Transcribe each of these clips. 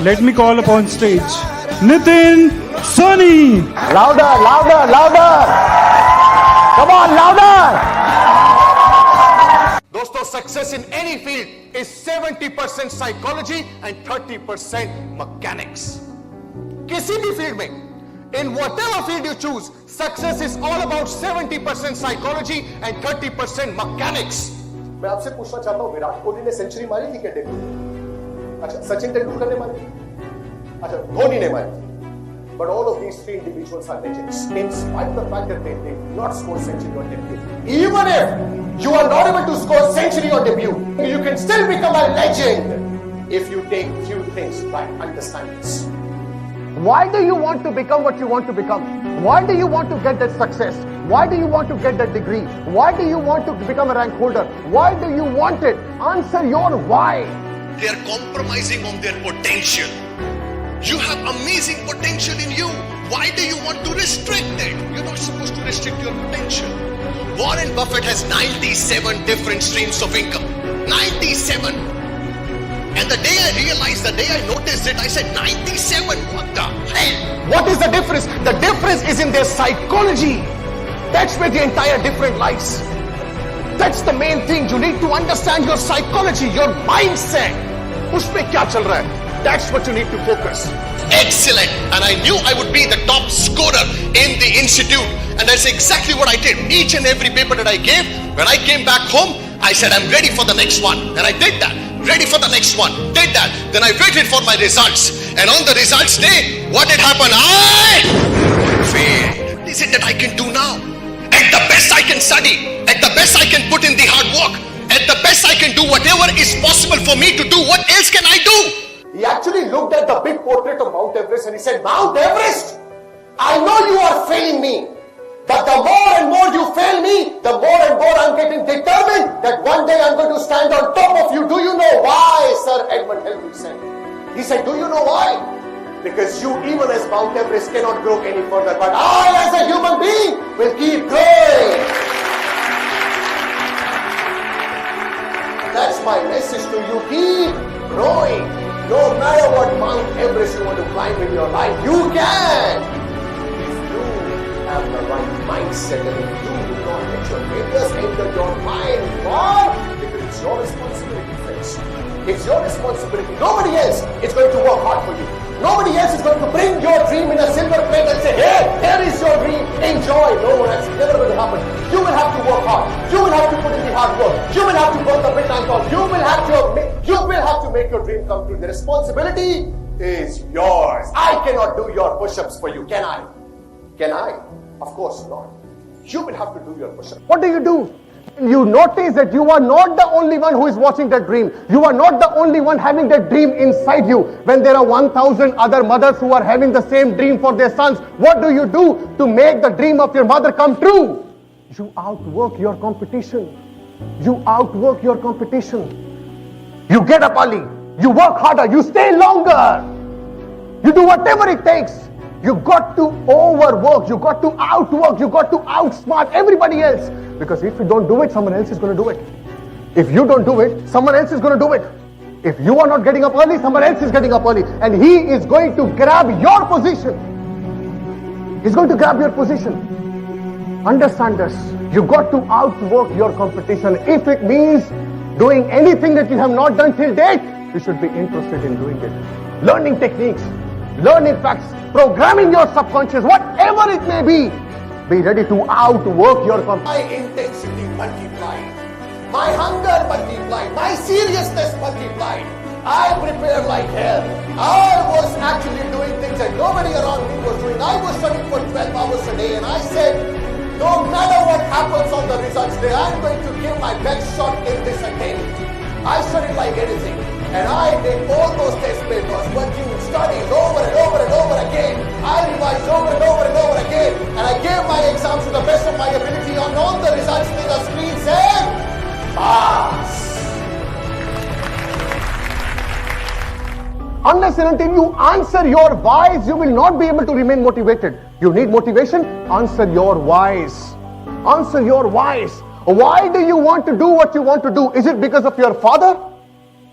let me call upon stage Nitin Soni. Louder, louder, louder. Come on, louder. दोस्तों, success in any field is 70% psychology and 30% mechanics. किसी भी field में, इन whatever field you choose, success is all about 70% psychology and 30% mechanics. मैं आपसे पूछना चाहता हूं, विराट कोहली ने सेंचुरी मारी थी क्या डेब्यू? अच्छा, सचिन तेंदुलकर ने मारी थी? अच्छा, धोनी ने मारी थी? But all of these three individuals are legends. In spite of the fact that they did not score century on debut. Even if you are not able to score century on debut, you can still become a legend if you take few things right. Understand this. Why do you want to become what you want to become? Why do you want to get that success? Why do you want to get that degree? Why do you want to become a rank holder? Why do you want it? Answer your why. They are compromising on their potential. You have amazing potential in you. Why do you want to restrict it? You're not supposed to restrict your potential. Warren Buffett has 97 different streams of income. 97. And the day I realized, the day I noticed it, I said, 97? What the hell? What is the difference? The difference is in their psychology. That's where the entire difference lies. That's the main thing. You need to understand your psychology, your mindset. Usme kya chal raha hai? That's what you need to focus. Excellent. And I knew I would be the top scorer in the institute. And that's exactly what I did. Each and every paper that I gave, when I came back home, I said, I'm ready for the next one. And I did that. Ready for the next one. Did that. Then I waited for my results. And on the results day, what did happen? I failed. What is it that I can do now? At the best I can study. At the best I can put in the hard work. At the best I can do whatever is possible for me to do. What else can I do? He actually looked at the big portrait of Mount Everest and he said, Mount Everest, I know you are failing me. But the more and more you fail me, the more and more I'm getting determined that one day I'm going to stand on top of you. Do you know why, Sir Edmund Hillary said? He said, do you know why? Because you, even as Mount Everest, cannot grow any further. But I, as a human being, will keep growing. That's my message to you. Keep growing. No matter what Mount Everest you want to climb in your life, you can. If you have the right mindset and if you do not let your failures enter your mind, why? Because it's your responsibility, friends. It's your responsibility. Nobody else is going to work hard for you. Nobody else is going to bring your dream in a silver plate and say, hey, here is your dream, enjoy. No, that's never going to happen. You will have to work hard. You will have to put in the hard work. You will have to work the midnight call. You will have to make your dream come true. The responsibility is yours. I cannot do your push-ups for you, can I? Can I? Of course not. You will have to do your push-ups. What do? You notice that you are not the only one who is watching that dream. You are not the only one having that dream inside you. When there are 1,000 other mothers who are having the same dream for their sons, what do you do to make the dream of your mother come true? You outwork your competition. You outwork your competition. You get up early. You work harder. You stay longer. You do whatever it takes. You got to overwork. You got to outwork. You got to outsmart everybody else. Because if you don't do it, someone else is going to do it. If you don't do it, someone else is going to do it. If you are not getting up early, someone else is getting up early. And he is going to grab your position. He's going to grab your position. Understand this. You got to outwork your competition. If it means doing anything that you have not done till date, you should be interested in doing it. Learning techniques, learning facts, programming your subconscious, whatever it may be. Be ready to outwork your competition. My intensity multiplied. My hunger multiplied. My seriousness multiplied. I prepared like hell. I was actually doing things that nobody around me was doing. I was studying for 12 hours a day and I said, no matter what happens on the results day, I'm going to give my best shot in this attempt. I studied like anything. And I did all those test papers, but you studied over and over and over again. I revised over and over and over again. And I gave my exams to the best of my ability. And all the results in the screen said, pass. Unless and until you answer your whys, you will not be able to remain motivated. You need motivation? Answer your whys. Answer your whys. Why do you want to do what you want to do? Is it because of your father?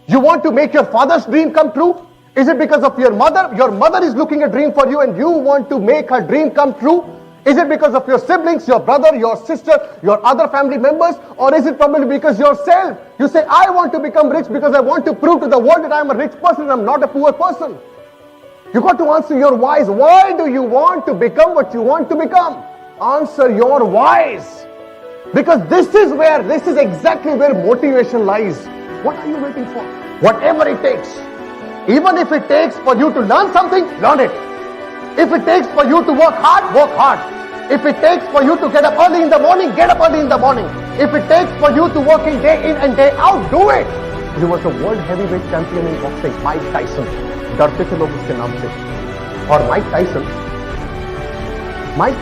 You want to make your father's dream come true? Is it because of your mother? Your mother is looking a dream for you and you want to make her dream come true? Is it because of your siblings, your brother, your sister, your other family members? Or is it probably because yourself? You say, I want to become rich because I want to prove to the world that I am a rich person and I'm not a poor person. You got to answer your whys. Why do you want to become what you want to become? Answer your whys. Because this is exactly where motivation lies. What are you waiting for? Whatever it takes. Even if it takes for you to learn something, learn it. If it takes for you to work hard, work hard. If it takes for you to get up early in the morning, get up early in the morning. If it takes for you to work in day in and day out, do it. He was a world heavyweight champion in boxing, Mike Tyson. डरते थे लोग उसके नाम से. और Mike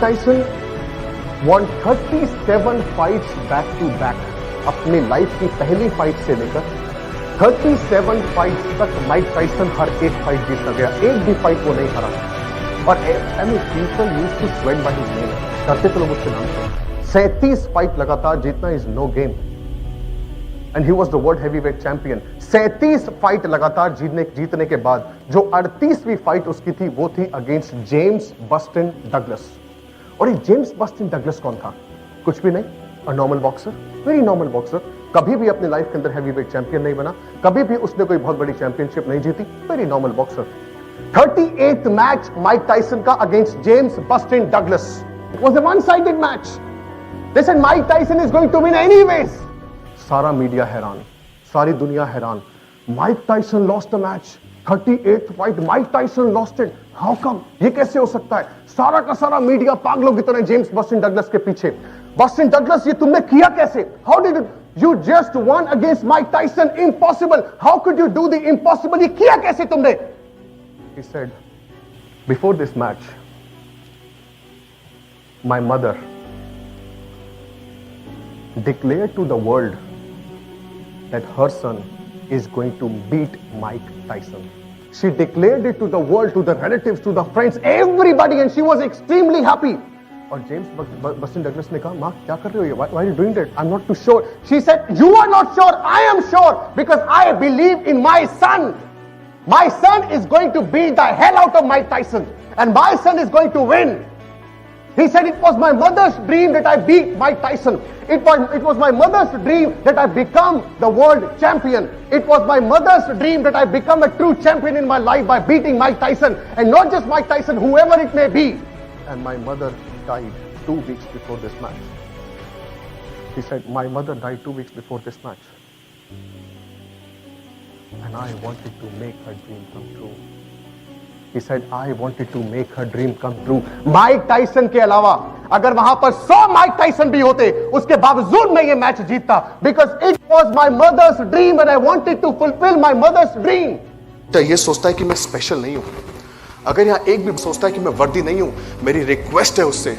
Tyson won 37 fights back to back. अपनी life की पहली फाइट से लेकर 37 फाइट्स तक माइक टाइसन हर एक फाइट जीतता गया. एक भी फाइट वो नहीं हारा. और people used to sweat by his name. करते थे लोग उसके नाम से. 37 फाइट लगातार जीतना is no game. And he was the world heavyweight champion. 37 fight लगातार जीतने के बाद जो 38वीं फाइट उसकी थी वो थी अगेंस्ट जेम्स बस्टिन डगलस. और ये जेम्स बस्टिन डगलस कौन था? कुछ भी नहीं. A normal boxer, very normal boxer. कभी भी अपने लाइफ के अंदर हेवीवेट चैंपियन नहीं बना. कभी भी उसने कोई बहुत बड़ी चैंपियनशिप नहीं जीती. Very normal boxer. 38th match Mike Tyson का against James Buster Douglas. It was a one-sided match. They said Mike Tyson is going to win anyways. सारा मीडिया हैरान, सारी दुनिया हैरान. Mike Tyson lost the match. 38th fight Mike Tyson lost it. How come? ये कैसे हो सकता है? सारा का सारा मीडिया पागलों की तरह जेम्स बस्टिन डगलस के पीछे. बस्टिन डगलस, ये तुमने किया कैसे? How did you just won against Mike Tyson? Impossible. How could you do the impossible? ये किया कैसे तुमने? He said, before this match, my mother declared to the world that her son is going to beat Mike Tyson. She declared it to the world, to the relatives, to the friends, everybody, and she was extremely happy. और James Buster Douglas ने कहा, माँ क्या कर रहे हो? Why are you doing that? I'm not too sure. She said, you are not sure. I am sure because I believe in my son. My son is going to beat the hell out of Mike Tyson, and my son is going to win. He said, it was my mother's dream that I beat Mike Tyson. It was my mother's dream that I become the world champion. It was my mother's dream that I become a true champion in my life by beating Mike Tyson, and not just Mike Tyson, whoever it may be. And my mother died 2 weeks before this match. He said, my mother died 2 weeks before this match. And I wanted to make her dream come true. He said, I wanted to make her dream come true. Mike Tyson के अलावा अगर वहां पर 100 Mike Tyson भी होते, उसके बावजूद मैं ये मैच जीतता. Because it was my mother's dream and I wanted to fulfill my mother's dream. ये सोचता है कि मैं स्पेशल नहीं हूं. अगर यहां एक भी सोचता है कि मैं वर्दी नहीं हूं, मेरी रिक्वेस्ट है उससे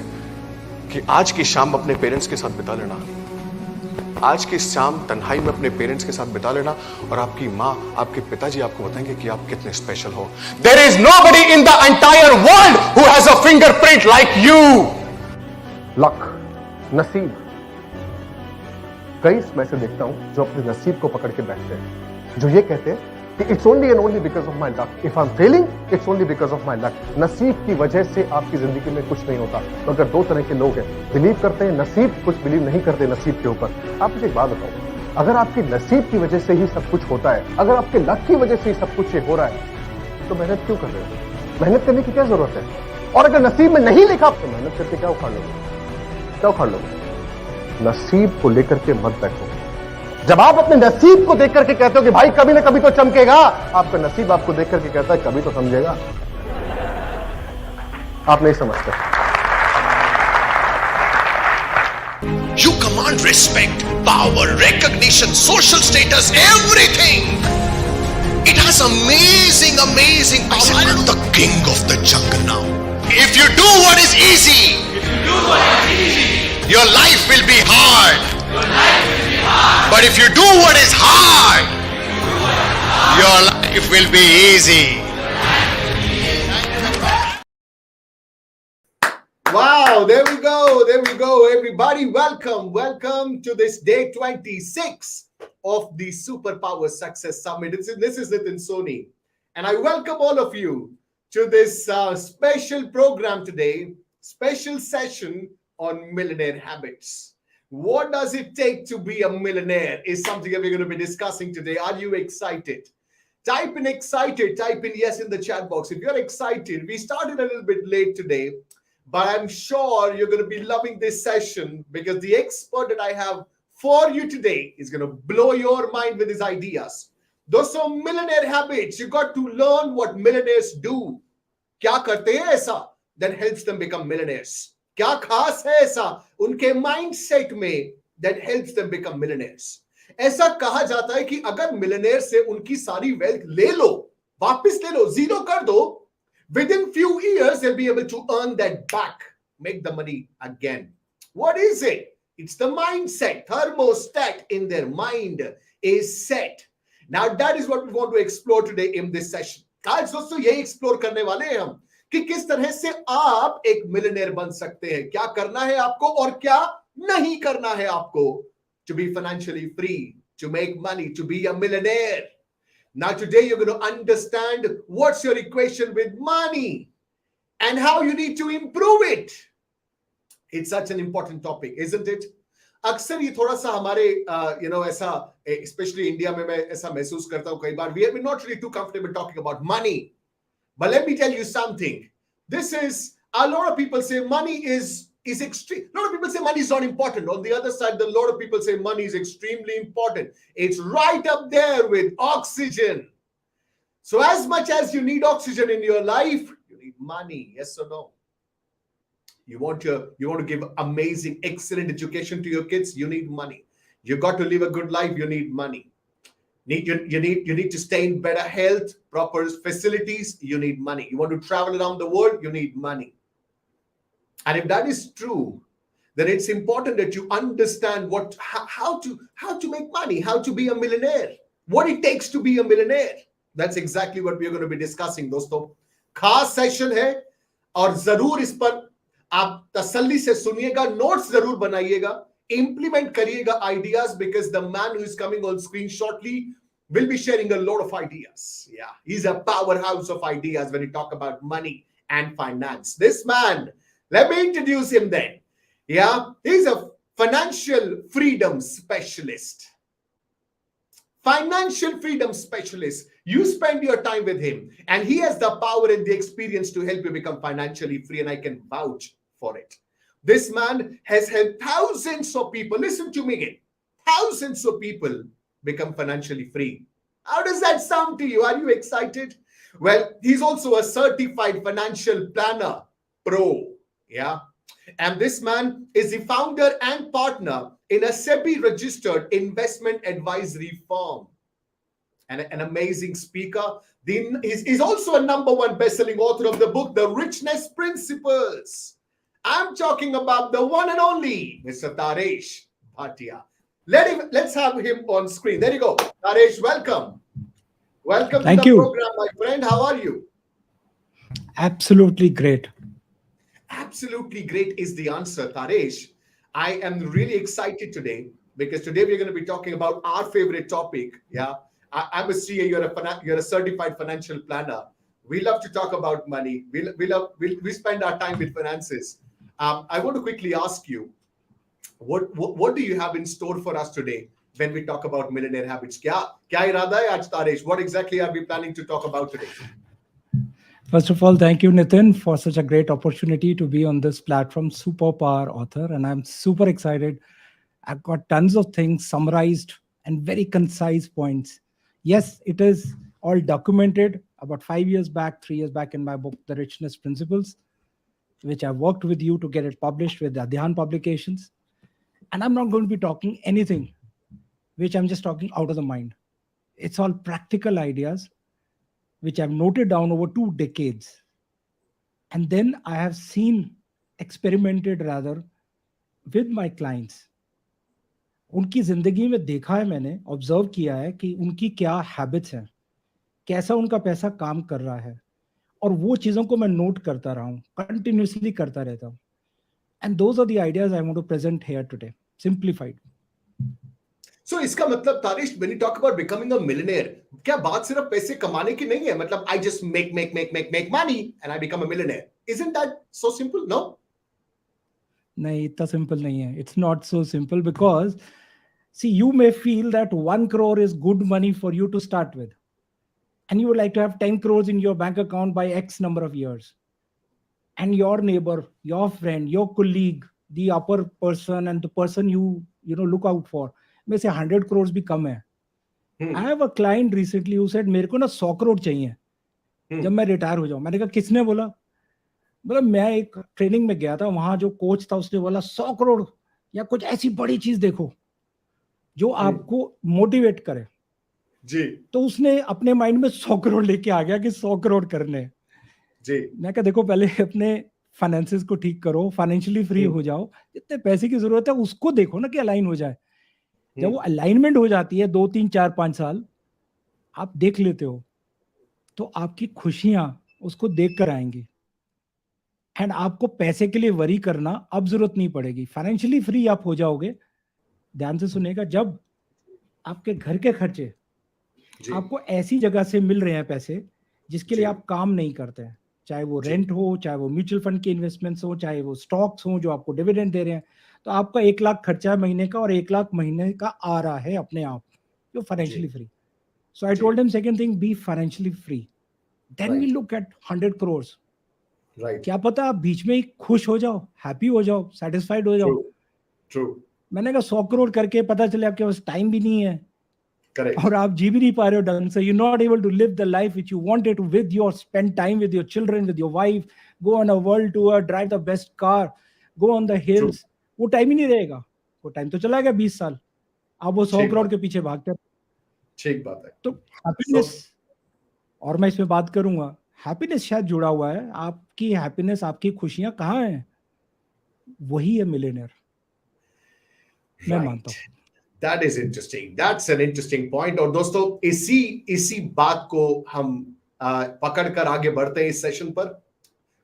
कि आज की शाम अपने पेरेंट्स के साथ बिता लेना. आज की शाम तन्हाई में अपने पेरेंट्स के साथ बिता लेना और आपकी माँ, आपके पिताजी आपको बताएंगे कि आप कितने स्पेशल हो. There is nobody in the entire world who has a fingerprint like you. Luck, नसीब. कई मैं से देखता हूं जो अपने नसीब को पकड़ के बैठते हैं, जो ये कहते हैं कि it's only and only because of my luck. If I'm failing, it's only because of my luck. नसीब की वजह से आपकी जिंदगी में कुछ नहीं होता. तो अगर दो तरह के लोग हैं, बिलीव करते हैं नसीब, कुछ बिलीव नहीं करते नसीब के ऊपर. आप मुझे एक बात बताओ, अगर आपकी नसीब की वजह से ही सब कुछ होता है, अगर आपके लक की वजह से ही सब कुछ ये हो रहा है, तो मेहनत क्यों कर रहे हो? मेहनत करने की क्या जरूरत है? और अगर नसीब में नहीं लिखा तो मेहनत करके क्या उखाड़ लोगे? क्या उखाड़ लोगे? नसीब को लेकर के मत बैठो. जब आप अपने नसीब को देख करके कहते हो कि भाई कभी ना कभी तो चमकेगा, आपका नसीब आपको देख करके कहता है कभी तो समझेगा. आप नहीं समझते. You command respect, power, recognition, social status, everything. It has amazing power. I'm the king of the jungle now. If you do what is easy, your life will be hard. But if you do what is hard, your life will be easy. Wow, there we go, everybody. Welcome to this day 26 of the Superpower Success Summit. This is Nitin Soni, and I welcome all of you to this special program today, special session on millionaire habits. What does it take to be a millionaire is something that we're going to be discussing today. Are you excited? Type in excited, type in yes in the chat box. If you're excited, we started a little bit late today, but I'm sure you're going to be loving this session because the expert that I have for you today is going to blow your mind with his ideas. दोस्तों, millionaire habits, you got to learn what millionaires do. क्या करते हैं ऐसा that helps them become millionaires? क्या खास है ऐसा उनके माइंडसेट में that helps them become millionaires? ऐसा कहा जाता है कि अगर मिलियनेयर से उनकी सारी वेल्थ ले लो, वापस ले लो, जीरो कर दो, within few years they'll be able to earn that back, make the money again. What is it? It's the mindset. Thermostat in their mind is set. Now that is what we want to explore today in this session. आज दोस्तों यही explore करने वाले हैं हम कि किस तरह से आप एक मिलियनेयर बन सकते हैं, क्या करना है आपको और क्या नहीं करना है आपको to be financially free, to make money, to be a millionaire. Now today you're going to understand what's your equation with money and how you need to improve it. It's such an important topic, isn't it? अक्सर ये थोड़ा सा हमारे ऐसा specially India में मैं ऐसा महसूस करता हूँ कई बार, we are not really too comfortable talking about money. But let me tell you something. This is, a lot of people say money is extreme. A lot of people say money is not important. On the other side, a lot of people say money is extremely important. It's right up there with oxygen. So as much as you need oxygen in your life, you need money. Yes or no? You want to give amazing, excellent education to your kids, you need money. You got to live a good life, you need money. You need to stay in better health, proper facilities, you need money. You want to travel around the world, you need money. And if that is true, then it's important that you understand how to make money, how to be a millionaire, what it takes to be a millionaire. That's exactly what we are going to be discussing, दोस्तों. खास session है और जरूर इस पर आप तसल्ली से सुनिएगा, नोट्स जरूर बनाइएगा, इंप्लीमेंट करिएगा ideas, because the man who is coming on screen shortly will be sharing a lot of ideas. Yeah, he's a powerhouse of ideas when you talk about money and finance. This man, let me introduce him then. Yeah, he's a financial freedom specialist. Financial freedom specialist. You spend your time with him and he has the power and the experience to help you become financially free, and I can vouch for it. This man has helped thousands of people. Listen to me again. Thousands of people become financially free. How does that sound to you? Are you excited? Well, he's also a certified financial planner pro. Yeah. And this man is the founder and partner in a SEBI registered investment advisory firm. And an amazing speaker. He's also a #1 best-selling author of the book, The Richness Principles. I'm talking about the one and only Mr. Taresh Bhatia. Let's have him on screen. There you go. Taresh, welcome. Welcome to the program, my friend. How are you? Absolutely great. Absolutely great is the answer, Taresh. I am really excited today because today we're going to be talking about our favorite topic. Yeah, I'm a CA. You're a certified financial planner. We love to talk about money. We spend our time with finances. I want to quickly ask you, what do you have in store for us today when we talk about millionaire habits? क्या इरादा है आज, Taresh? What exactly are we planning to talk about today? First of all, thank you, Nitin, for such a great opportunity to be on this platform. Superpower author, and I'm super excited. I've got tons of things summarized and very concise points. Yes, it is all documented about 5 years back, 3 years back in my book, The Richness Principles, which I worked with you to get it published with Adhyan Publications. And I'm not going to be talking anything which I'm just talking out of the mind. It's all practical ideas which I've noted down over 2 decades. And then I have experimented rather with my clients. उनकी जिंदगी में देखा है, मैंने observe किया है कि उनकी क्या हैबिट्स हैं, कैसा उनका पैसा काम कर रहा है, और वो चीज़ों को मैं नोट करता रहा हूँ, कंटिन्यूसली करता रहता हूँ. And those are the ideas I want to present here today, simplified. So इसका मतलब Tarish, when you talk about becoming a millionaire, क्या बात सिर्फ पैसे कमाने की नहीं है? मतलब I just make money and I become a millionaire, isn't that so simple? No. नहीं, इतना सिंपल नहीं है. It's not so simple because see, you may feel that 1 crore is good money for you to start with, and you would like to have 10 crores in your bank account by X number of years. And your neighbor, your friend, your colleague, the upper person, and the person you look out for, may say 100 crores भी कम है. I have a client recently who said मेरे को ना 100 करोड़ चाहिए जब मैं retire हो जाऊं. मैंने कहा किसने बोला? मतलब मैं एक ट्रेनिंग में गया था, वहां जो कोच था उसने बोला 100 करोड़ या कुछ ऐसी बड़ी चीज देखो जो आपको मोटिवेट करे. जी तो उसने अपने माइंड में 100 करोड़ लेके आ गया कि 100 करोड़ करने हैं. जी मैं कहा देखो पहले अपने फाइनेंसिस को ठीक करो, फाइनेंशियली फ्री हो जाओ, जितने पैसे की जरूरत है उसको देखो ना कि अलाइन हो जाए. जब वो अलाइनमेंट हो जाती है 2 3 4 5 साल आप देख लेते हो तो आपकी खुशियां उसको देख कर आएंगी. एंड आपको पैसे के लिए वरी करना अब जरूरत नहीं पड़ेगी. फाइनेंशियली फ्री आप हो जाओगे. ध्यान से सुनेगा, जब आपके घर के खर्चे जी आपको ऐसी जगह से मिल रहे हैं पैसे जिसके लिए जी आप काम नहीं करते हैं, चाहे वो जी रेंट हो, चाहे वो म्यूचुअल फंड के इन्वेस्टमेंट्स हो, चाहे वो स्टॉक्स हो जो आपको डिविडेंड दे रहे हैं, तो आपका 1 लाख खर्चा है महीने का और 1 लाख महीने का आ रहा है अपने आप, जो जी फाइनेंशियली फ्री. सो आई जी told him second thing, be financially free, then we right look at 100 crore. Right क्या पता आप बीच में ही खुश हो जाओ, हैप्पी हो जाओ, सेटिस्फाइड हो ट्रू जाओ. ट्रू मैंने कहा 100 करोड़ करके पता चले आपके पास टाइम भी नहीं है करेक्ट और आप जी भी नहीं पा रहे हो ढंग से. You not able to live the life which you wanted to, with your spend time with your children, with your wife, go on a world tour, drive the best car, go on the true hills. वो time ही नहीं रहेगा. वो time तो चला गया 20 साल. आप वो सौ ठीक करोड़ बात के पीछे भागते रहो. ठीक बात है. तो सो हैप्पीनेस, और मैं इसमें बात करूंगा, हैप्पीनेस शायद जुड़ा हुआ है. आपकी हैप्पीनेस, आपकी खुशियां कहाँ हैं? वही है मिलेनियर, मैं मानता राइट, हूँ. That is interesting, that's an interesting point. और दोस्तों इसी इसी बात को हम पकड़ कर आगे बढ़ते हैं इस सेशन पर.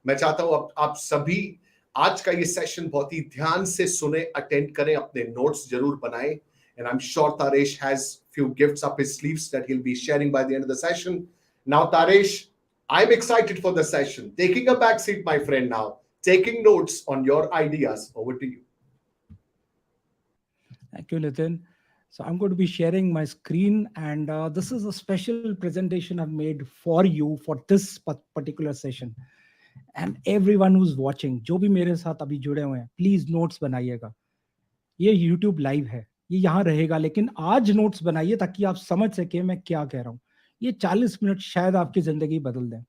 मैं चाहता हूं आप सभी आज का ये सेशन बहुत ही ध्यान से सुने, अटेंड करें, अपने नोट्स जरूर बनाएं. And I am sure Taresh has few gifts up his sleeves that he'll be sharing by the end of the session. Now Taresh, I'm excited for the session. Taking a back seat, my friend, now taking notes on your ideas. Over to you. Thank you, Nitin. So I'm going to be sharing my screen, and this is a special presentation I've made for you for this particular session. And everyone who's watching, जो भी मेरे साथ अभी जुड़े हुए हैं, please notes बनाइएगा. ये YouTube लाइव है, ये यहाँ रहेगा, लेकिन आज नोट्स बनाइए ताकि आप समझ सके मैं क्या कह रहा हूँ. ये 40 मिनट शायद आपकी जिंदगी बदल दें,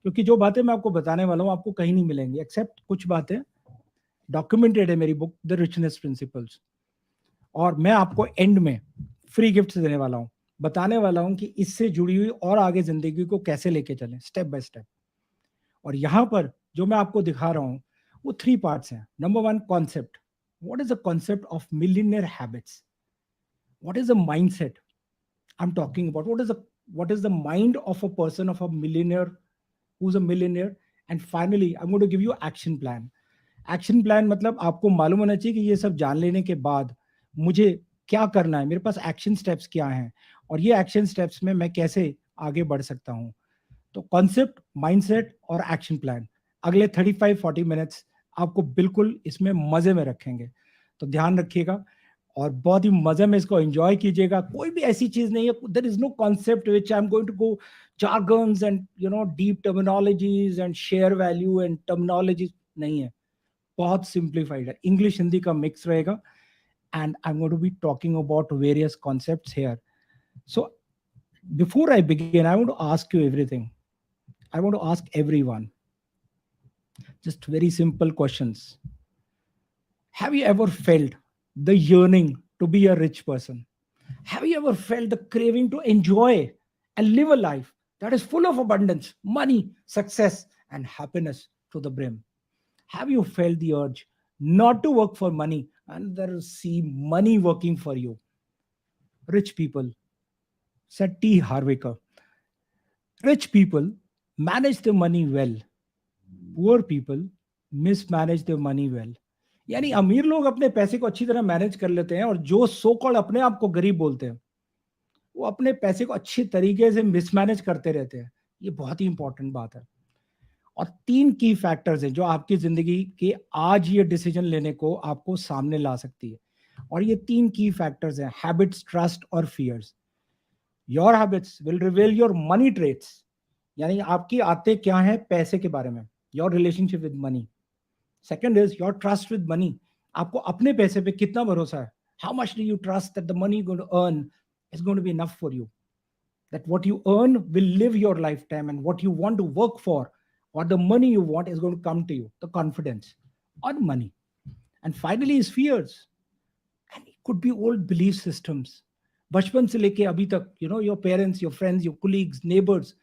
क्योंकि जो बातें मैं आपको बताने वाला हूँ आपको कहीं नहीं मिलेंगी, एक्सेप्ट कुछ बातें डॉक्यूमेंटेड है मेरी बुक द रिचनेस प्रिंसिपल्स. और मैं आपको एंड में फ्री गिफ्ट देने वाला हूं, बताने वाला हूं कि इससे जुड़ी हुई और आगे जिंदगी को कैसे लेके चलें स्टेप बाय स्टेप. और यहां पर जो मैं आपको दिखा रहा हूं वो 3 पार्ट्स हैं. Number 1, concept. What is the concept of millionaire habits? What is the mindset I am talking about? What is the mind of a person, of a millionaire who is a millionaire? And finally I am going to give you action plan. Action plan मतलब आपको मालूम होना चाहिए कि ये सब जान लेने के बाद मुझे क्या करना है, मेरे पास एक्शन स्टेप्स क्या हैं और ये एक्शन स्टेप्स में मैं कैसे आगे बढ़ सकता हूं. तो कॉन्सेप्ट, माइंडसेट और एक्शन प्लान, अगले 35-40 मिनट्स आपको बिल्कुल इसमें मजे में रखेंगे. तो ध्यान रखिएगा और बहुत ही मजे में इसको एंजॉय कीजिएगा. कोई भी ऐसी चीज नहीं है, there is no concept which I am going to go jargons and deep terminologies and share value and terminologies. नहीं है, बहुत सिंप्लीफाइड है, इंग्लिश हिंदी का मिक्स रहेगा. And I'm going to be talking about various concepts here. So before I begin, I want to ask you everything. I want to ask everyone just very simple questions. Have you ever felt the yearning to be a rich person? Have you ever felt the craving to enjoy and live a life that is full of abundance, money, success, and happiness to the brim? Have you felt the urge not to work for money and then see money working for you? Rich people, said T. Harvicker. Rich people manage their money well. Poor people mismanage their money well. यानी अमीर लोग अपने पैसे को अच्छी तरह manage कर लेते हैं, और जो सो कॉल्ड अपने आप को गरीब बोलते हैं, वो अपने पैसे को अच्छी तरीके से मिसमैनेज करते रहते हैं। ये बहुत ही इंपॉर्टेंट बात है। और 3 की फैक्टर्स हैं जो आपकी जिंदगी के आज ये डिसीजन लेने को आपको सामने ला सकती है। और ये 3 की फैक्टर्स हैं: हैबिट्स, ट्रस्ट और fears. Your habits will reveal your money traits, यानी आपकी आदतें क्या हैं पैसे के बारे में, your relationship with money. Second is your trust with money, आपको अपने पैसे पे कितना भरोसा है, how much do you trust that the money going to earn is going to be enough for you, that what you earn will live your lifetime, and what you want to work for or the money you want is going to come to you, the confidence on money. And finally is fears, and it could be old belief systems, बचपन से लेके अभी तक, you know, your parents, your friends, your colleagues, neighbors,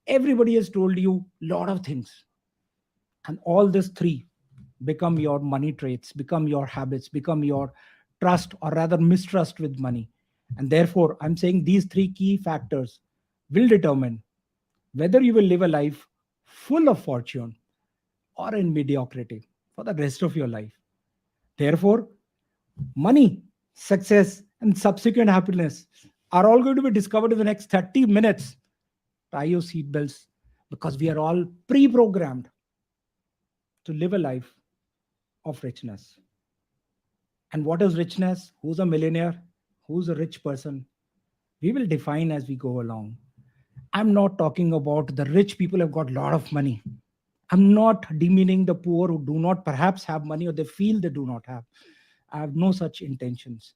everybody has told you lot of things, and all these 3 become your money traits, become your habits, become your trust or rather mistrust with money. And therefore, I'm saying these 3 key factors will determine whether you will live a life full of fortune or in mediocrity for the rest of your life. Therefore, money, success, and subsequent happiness are all going to be discovered in the next 30 minutes. Tie your seatbelts, because we are all pre programmed to live a life of richness. And what is richness? Who's a millionaire? Who's a rich person? We will define as we go along. I'm not talking about the rich people who have got a lot of money. I'm not demeaning the poor who do not perhaps have money, or they feel they do not have. I have no such intentions.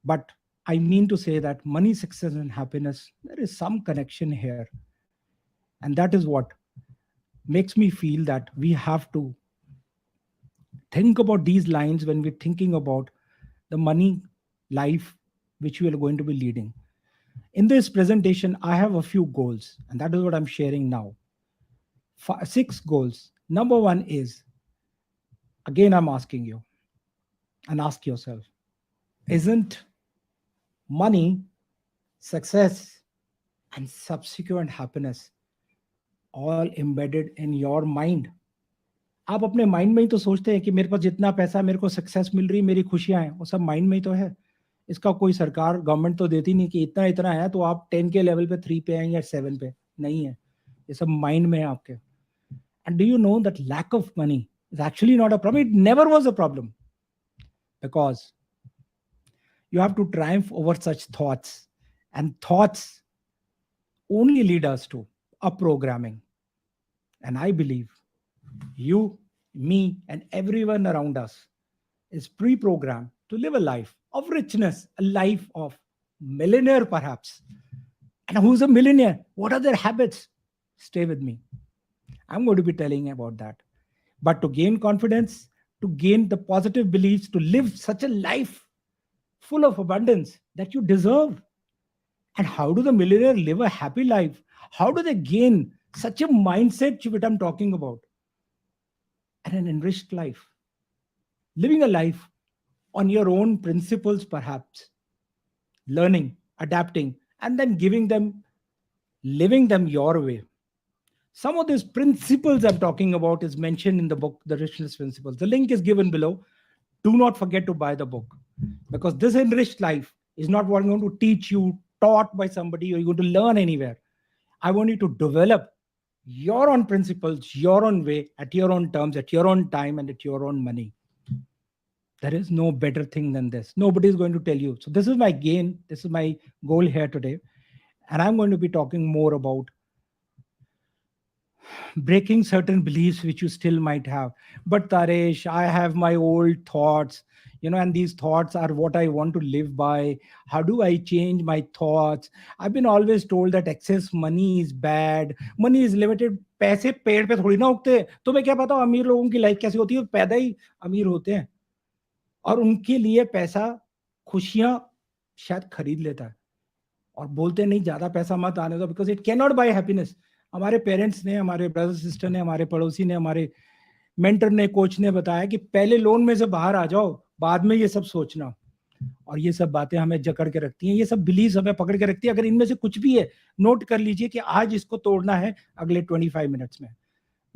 But I mean to say that money, success, and happiness, there is some connection here. And that is what makes me feel that we have to think about these lines when we're thinking about the money life which we are going to be leading. In this presentation, I have a few goals, and that is what I'm sharing now. 6 goals. Number 1 is, again, I'm asking you, and ask yourself, isn't money, success, and subsequent happiness all embedded in your mind? आप अपने mind में ही तो सोचते हैं कि मेरे पास जितना पैसा, मेरे को सक्सेस मिल रही, मेरी खुशियां हैं, वो सब माइंड में ही तो है। इसका कोई सरकार, गवर्नमेंट तो देती नहीं कि इतना इतना है तो आप 10 के लेवल पे 3 पे आएंगे या 7 पे, नहीं है। ये सब माइंड में है आपके। And do you know that lack of money is actually not a problem, it never was a problem, because you have to triumph over such thoughts, and thoughts only lead us to a programming. And I believe you, me, and everyone around us is pre-programmed to live a life of richness, a life of millionaire perhaps. And who's a millionaire? What are their habits? Stay with me. I'm going to be telling about that. But to gain confidence, to gain the positive beliefs, to live such a life full of abundance that you deserve. And how do the millionaire live a happy life? How do they gain such a mindset which I'm talking about? And an enriched life. Living a life on your own principles, perhaps. Learning, adapting, and then living them your way. Some of these principles I'm talking about is mentioned in the book, The Richness Principles. The link is given below. Do not forget to buy the book, because this enriched life is not what I'm going to teach you, taught by somebody, or you're going to learn anywhere. I want you to develop your own principles, your own way, at your own terms, at your own time, and at your own money. There is no better thing than this. Nobody is going to tell you. So this is my gain. This is my goal here today. And I'm going to be talking more about breaking certain beliefs which you still might have. But Taresh, I have my old thoughts, and these thoughts are what I want to live by. How do I change my thoughts? I've been always told that excess money is bad. Money is limited. पैसे पेड़ पे थोड़ी ना उगते। तुम्हें क्या पता अमीर लोगों की लाइफ कैसी होती है, पैदा ही अमीर होते हैं, और उनके लिए पैसा खुशियां शायद खरीद लेता है। और बोलते नहीं ज्यादा पैसा मत आने दो, because it can not buy happiness. हमारे पेरेंट्स ने, हमारे ब्रदर सिस्टर ने, हमारे पड़ोसी ने, हमारे मेंटर ने, कोच ने बताया कि पहले लोन में से बाहर आ जाओ, बाद में ये सब सोचना। और ये सब बातें हमें जकड़ के रखती हैं, ये सब बिलीफ हमें पकड़ के रखती है। अगर इनमें से कुछ भी है, नोट कर लीजिए कि आज इसको तोड़ना है अगले 25 मिनट्स में,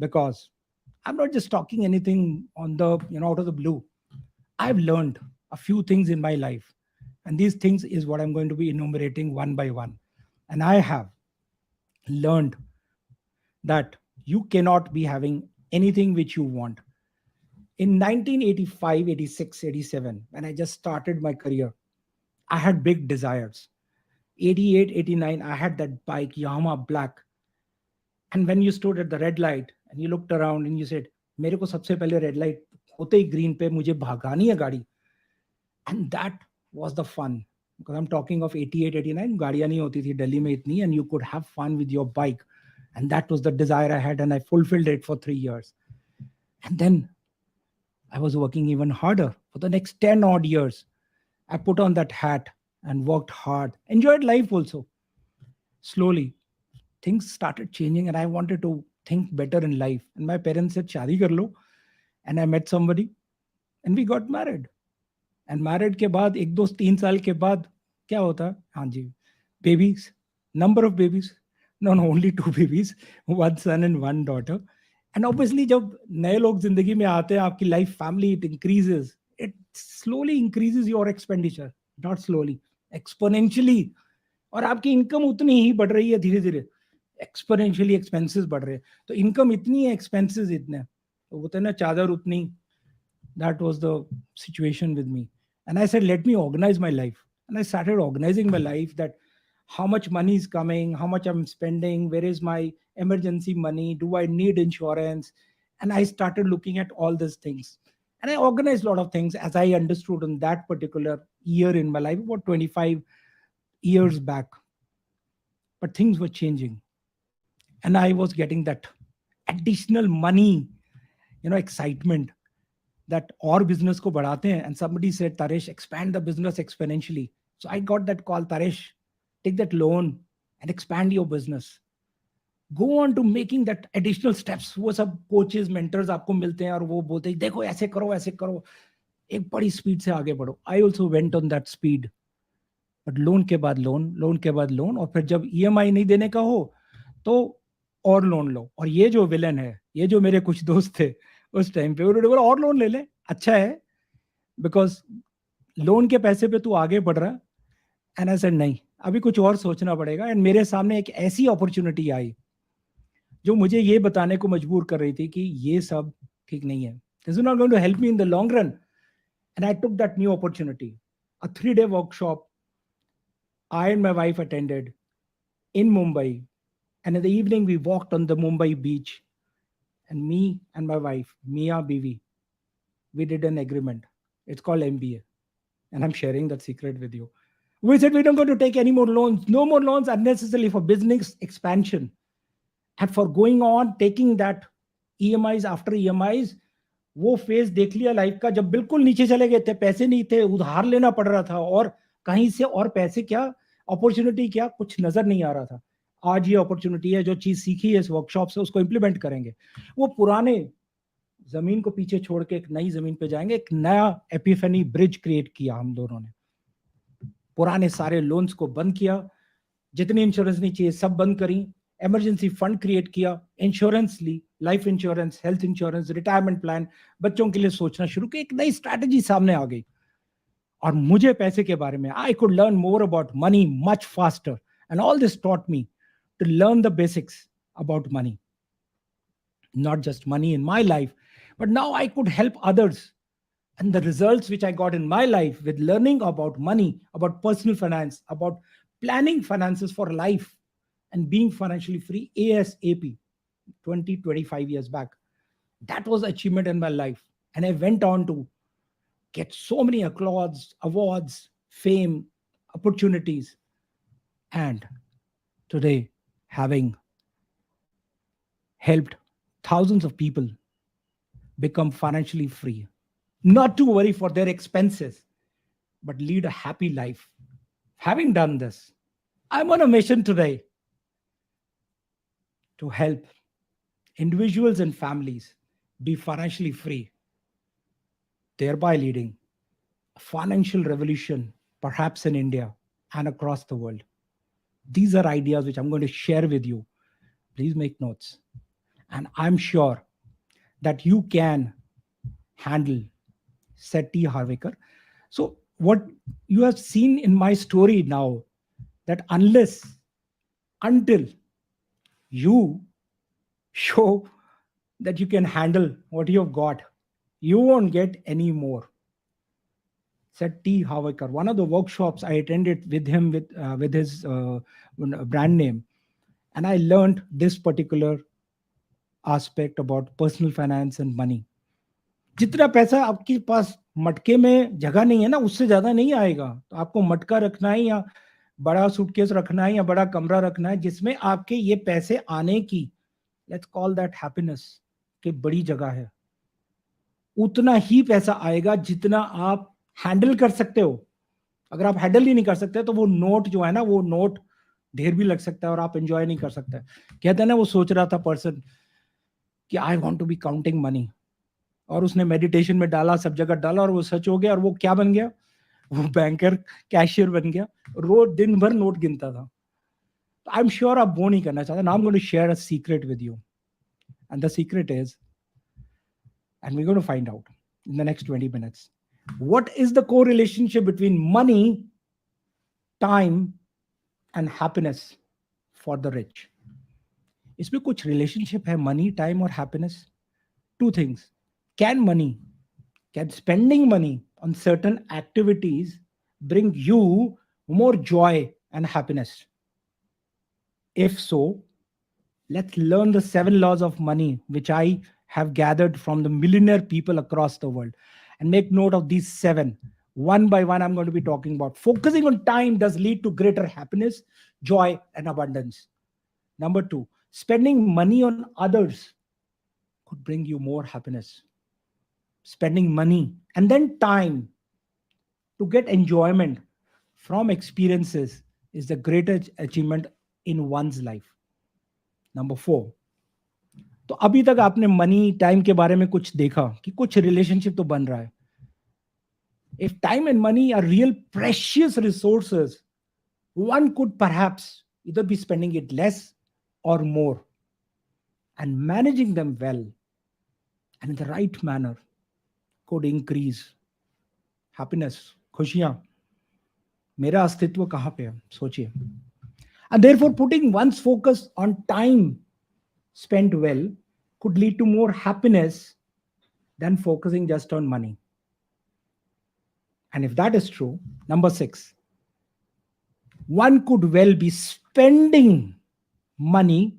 because I'm not just talking anything on the, out of the blue. I've learned a few things in my life. And these things is what I'm going to be enumerating one by one. And I have learned that you cannot be having anything which you want. In 1985, 86, 87, when I just started my career, I had big desires. 88, 89, I had that bike, Yamaha Black. And when you stood at the red light and you looked around and you said, मेरे को सबसे पहले red light होते ही green पे मुझे भागानी है गाड़ी. And that was the fun. Because I'm talking of 88, 89, गाड़ियाँ नहीं होती थी दिल्ली में इतनी, and you could have fun with your bike. And that was the desire I had, and I fulfilled it for 3 years. And then I was working even harder for the next 10 odd years. I put on that hat and worked hard, enjoyed life also. Slowly, things started changing, and I wanted to think better in life. And my parents said, Shadi kar lo. And I met somebody, and we got married. And married के बाद 1 2 3 साल के बाद क्या होता है? हाँ जी, babies, number of babies. No, no, only 2 babies, 1 son and 1 daughter. And obviously जब नए लोग जिंदगी में आते हैं, आपकी life family, it increases. It slowly increases your expenditure, not slowly, exponentially. और आपकी इनकम उतनी ही बढ़ रही है धीरे धीरे, एक्सपोनेंशियली एक्सपेंसेस बढ़ रहे हैं. तो इनकम इतनी है, एक्सपेंसेस इतने हैं, तो होता है ना चादर उतनी. That was the situation with me. And I said, let me organize my life. And I started organizing my life, that how much money is coming, how much I'm spending, where is my emergency money, do I need insurance? And I started looking at all these things. And I organized a lot of things as I understood in that particular year in my life, about 25 years back. But things were changing. And I was getting that additional money, excitement, that और business को बढ़ाते हैं. And somebody said, Taresh, expand the business exponentially. So I got that call, Taresh, take that loan and expand your business. Go on to making that additional steps. वो सब coaches, mentors आपको मिलते हैं और वो बोलते हैं, देखो ऐसे करो, एक बड़ी speed से आगे बढ़ो. I also went on that speed. But loan के बाद लोन, और फिर जब EMI नहीं देने का हो तो और लोन लो. और ये जो विलन है, ये जो मेरे कुछ दोस्त थे उस टाइम पे, उन्होंने बोला और लोन ले ले, अच्छा है, बिकॉज लोन के पैसे पे तू आगे बढ़ रहा. एंड आई सेड नहीं, अभी कुछ और सोचना पड़ेगा. एंड मेरे सामने एक ऐसी अपॉर्चुनिटी आई जो मुझे ये बताने को मजबूर कर रही थी कि ये सब ठीक नहीं है, this is not going to help me in the long run. And I took that new opportunity, a 3-day workshop I and my wife attended in Mumbai. And in the evening, we walked on the Mumbai beach. And me and my wife, Mia Bivi, we did an agreement. It's called MBA. And I'm sharing that secret with you. We said we don't going to take any more loans. No more loans unnecessarily for business expansion. And for going on, taking that EMIs after EMIs, वो phase देख लिया life का जब बिल्कुल नीचे चले गए थे, पैसे नहीं थे, उधार लेना पड़ रहा था, और कहीं से और पैसे क्या, अपॉर्चुनिटी क्या, कुछ नजर नहीं आ रहा था. आज ये अपॉर्चुनिटी है, जो चीज सीखी है इस वर्कशॉप से उसको इंप्लीमेंट करेंगे. वो पुराने जमीन को पीछे छोड़ के एक नई जमीन पे जाएंगे. एक नया एपिफेनी ब्रिज क्रिएट किया हम दोनों ने. पुराने सारे लोन्स को बंद किया, जितनी इंश्योरेंस नहीं चाहिए सब बंद करी, इमरजेंसी फंड क्रिएट किया, इंश्योरेंस ली, life insurance, health insurance, retirement plan, बच्चों के लिए सोचना शुरू किया. एक नई स्ट्रैटेजी सामने आ गई. और मुझे पैसे के बारे में, I could learn more about money much faster. And all this taught me to learn the basics about money. Not just money in my life, but now I could help others. And the results which I got in my life with learning about money, about personal finance, about planning finances for life and being financially free ASAP 20-25 years back, that was achievement in my life. And I went on to get so many applauds, awards, fame, opportunities. And today, having helped thousands of people become financially free, not to worry for their expenses, but lead a happy life. Having done this, I'm on a mission today to help individuals and families be financially free, thereby leading a financial revolution, perhaps in India and across the world. These are ideas which I'm going to share with you. Please make notes. And I'm sure that you can handle, said T. Harvicker. So, what you have seen in my story now, that until you show that you can handle what you've got, you won't get any more, said T. Harvicker. One of the workshops I attended with him with his brand name, and I learned this particular aspect about personal finance and money. जितना पैसा आपके पास मटके में जगह नहीं है ना, उससे ज्यादा नहीं आएगा. तो आपको मटका रखना है, या बड़ा सूटकेस रखना है, या बड़ा कमरा रखना है जिसमें आपके ये पैसे आने की, लेट्स कॉल दैट हैप्पीनेस, की बड़ी जगह है. उतना ही पैसा आएगा जितना आप हैंडल कर सकते हो. अगर आप हैंडल ही नहीं कर सकते तो वो नोट जो है ना, वो नोट ढेर भी लग सकता है और आप एंजॉय नहीं कर सकते. कहते हैं ना, वो सोच रहा था पर्सन कि I want to be counting money, और उसने मेडिटेशन में डाला, सब जगह डाला, और वो सच हो गया. और वो क्या बन गया? वो बैंकर, कैशियर बन गया, रोज दिन भर नोट गिनता था. आई एम श्योर आप वो नहीं करना चाहते. Now I am going to share a secret with you, and the secret is, and we're going to find out in the next 20 minutes, what is the correlationship between money, time and happiness for the rich. इसमें कुछ relationship है money, time और happiness. Two things. can spending money on certain activities bring you more joy and happiness? If so, let's learn the 7 laws of money, which I have gathered from the millionaire people across the world. And make note of these 7. One by one, I'm going to be talking about. Focusing on time does lead to greater happiness, joy, and abundance. Number 2, spending money on others could bring you more happiness. Spending money and then time to get enjoyment from experiences is the greatest achievement in one's life. Number 4, तो अभी तक आपने money, time के बारे में कुछ देखा कि कुछ रिलेशनशिप तो बन रहा है. If time and money are real precious resources, one could perhaps either be spending it less or more, and managing them well and in the right manner could increase happiness. खुशियां. मेरा अस्तित्व कहां पे है, सोचिए. And therefore, putting one's focus on time spent well could lead to more happiness than focusing just on money. And if that is true, number 6, one could well be spending money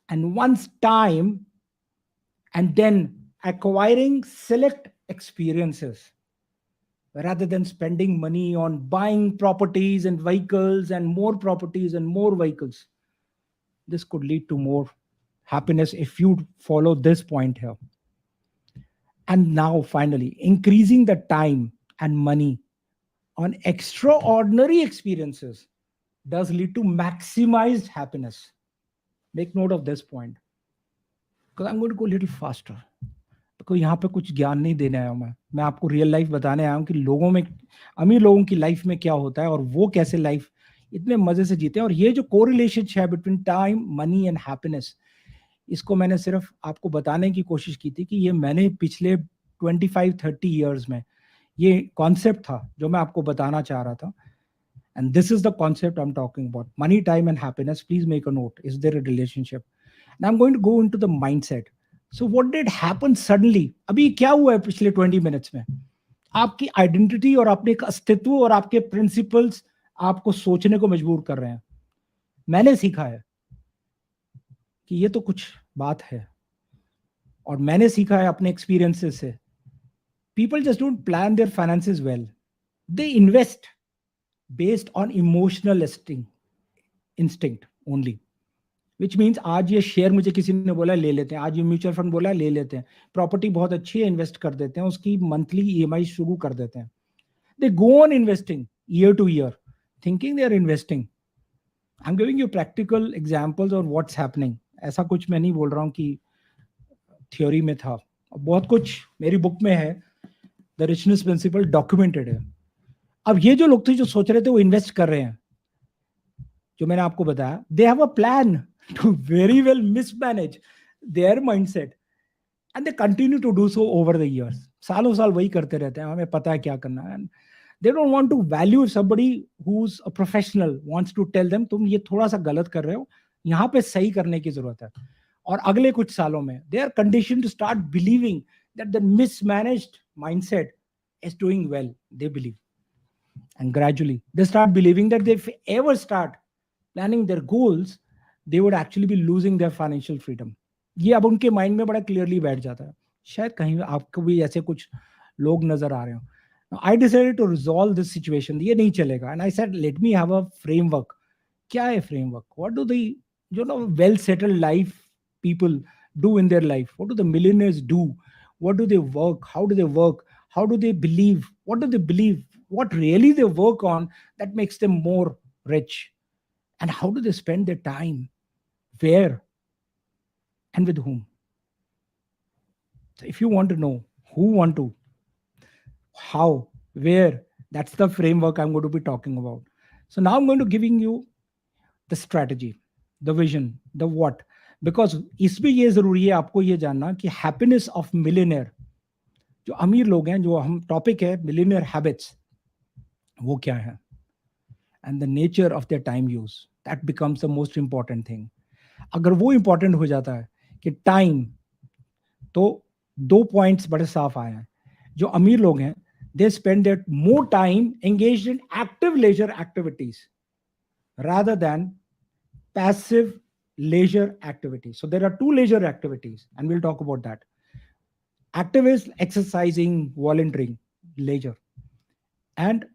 and one's time and then acquiring select experiences rather than spending money on buying properties and vehicles and more properties and more vehicles. This could lead to more happiness if you follow this point here. And now finally, increasing the time and money on extraordinary experiences does lead to maximized happiness. Make note of this point, because I'm going to go a little faster, because यहाँ पे कुछ ज्ञान नहीं देने आया हूँ. मैं आपको रियल लाइफ बताने आया हूँ कि लोगों में, अमीर लोगों की लाइफ में क्या होता है और वो कैसे लाइफ इतने मजे से जीते हैं. और ये जो कोरिलेशन है between time, money and happiness, इसको मैंने सिर्फ आपको बताने की कोशिश की थी कि ये मैंने पिछले 25-30 ईयर्स में ये कॉन्सेप्ट था जो मैं आपको बताना चाह रहा था. And this is the concept I am talking about. Money, time and happiness. Please make a note. Is there a relationship? And I am going to go into the mindset. So what did happen suddenly? अभी क्या हुआ है पिछले 20 minutes में? आपकी identity और अपने अस्तित्व और आपके प्रिंसिपल्स आपको सोचने को मजबूर कर रहे हैं. मैंने सीखा है कि ये तो कुछ बात है, और मैंने सीखा है अपने एक्सपीरियंसेस से. People just don't plan their finances well. They invest based on emotional instinct only. Which means आज ये शेयर मुझे किसी ने बोला ले लेते हैं, आज ये म्यूचुअल फंड बोला ले लेते हैं, प्रॉपर्टी बहुत अच्छी है इन्वेस्ट कर देते हैं, उसकी मंथली EMI शुरू कर देते हैं. They go on investing year to year, thinking they are investing. I'm giving you practical examples of what's happening. ऐसा कुछ मैं नहीं बोल रहा हूँ कि थ्योरी में था. बहुत कुछ मेरी बुक में है, द रिचनेस प्रिंसिपल डॉक्यूमेंटेड है. अब ये जो लोग थे जो सोच रहे थे वो इन्वेस्ट कर रहे हैं, जो मैंने आपको बताया, they have a plan to very well mismanage their mindset and they continue to do so over the years. सालों साल वही करते रहते हैं, हमें पता है क्या करना है. And they don't want to value somebody who's a professional wants to tell them तुम ये थोड़ा सा गलत कर रहे हो, यहाँ पे सही करने की जरूरत है. और अगले कुछ सालों में they are condition to start believing that the mismanaged mindset is doing well. They believe, and gradually they start believing that if they ever start planning their goals, they would actually be losing their financial freedom. ये अब उनके mind में बड़ा clearly बैठ जाता है. शायद कहीं आपको भी ऐसे कुछ लोग नजर आ रहे हो. I decided to resolve this situation. ये नहीं चलेगा. And I said let me have a framework. क्या है framework? What do the well settled life people do in their life? What do the millionaires do? What do they work? How do they work? How do they believe? What do they believe? What really they work on that makes them more rich? And how do they spend their time? Where and with whom? So if you want to know who want to, how, where, that's the framework I'm going to be talking about. So now I'm going to giving you the strategy, the vision, the what. Because इसमें ये जरूरी है आपको ये जानना कि happiness of millionaire, जो अमीर लोग हैं, जो हम टॉपिक है मिलियनेयर हैबिट्स, वो क्या है. And the nature of their time use, that becomes the most important thing. अगर वो इंपॉर्टेंट हो जाता है कि टाइम, तो दो पॉइंट्स बड़े साफ आए हैं. जो अमीर लोग हैं, they spend their more time engaged in active leisure activities rather than passive leisure activities. So there are two leisure activities, and we'll talk about that. Active is exercising, volunteering, leisure, and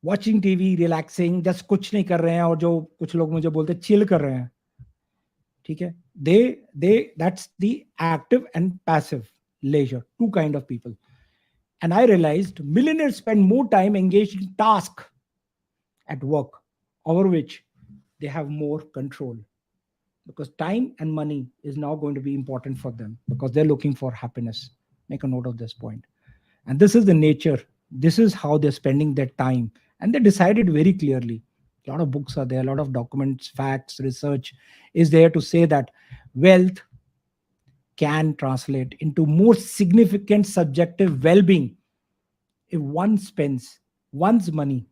watching TV, relaxing, just कुछ नहीं कर रहे हैं, और जो कुछ लोग मुझे बोलते हैं चिल कर रहे हैं, ठीक है, they that's the active and passive leisure, two kind of people. And I realized millionaires spend more time engaged in task at work over which they have more control, because time and money is now going to be important for them because they're looking for happiness. Make a note of this point. And this is the nature. This is how they're spending their time. And they decided very clearly. A lot of books are there, a lot of documents, facts, research is there to say that wealth can translate into more significant subjective well-being if one spends one's money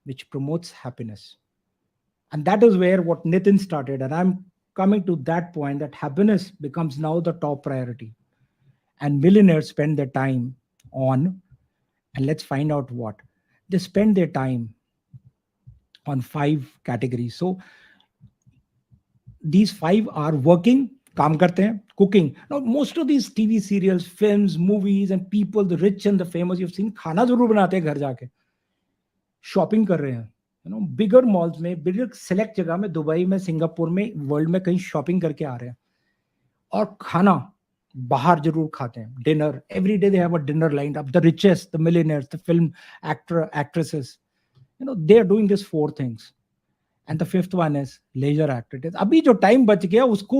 which promotes happiness. And that is where what Nitin started. And I'm coming to that point that happiness becomes now the top priority. And millionaires spend their time on, and let's find out what. They spend their time on 5 categories. So these 5 are working, काम करते हैं, cooking. Now most of these TV serials, films, movies, and people, the rich and the famous, you've seen, खाना जरूर बनाते हैं घर जाके. Shopping कर रहे हैं, बिगर मॉल्स में, बिगर सेलेक्ट जगह में, दुबई में, सिंगापुर में, वर्ल्ड में कहीं शॉपिंग करके आ रहे हैं. और खाना बाहर जरूर खाते हैं. Dinner every day they have a dinner lined up. The richest, the millionaires, the film actor actresses, they are doing this 4 things. And the 5th one is leisure activities. अभी जो टाइम बच गया उसको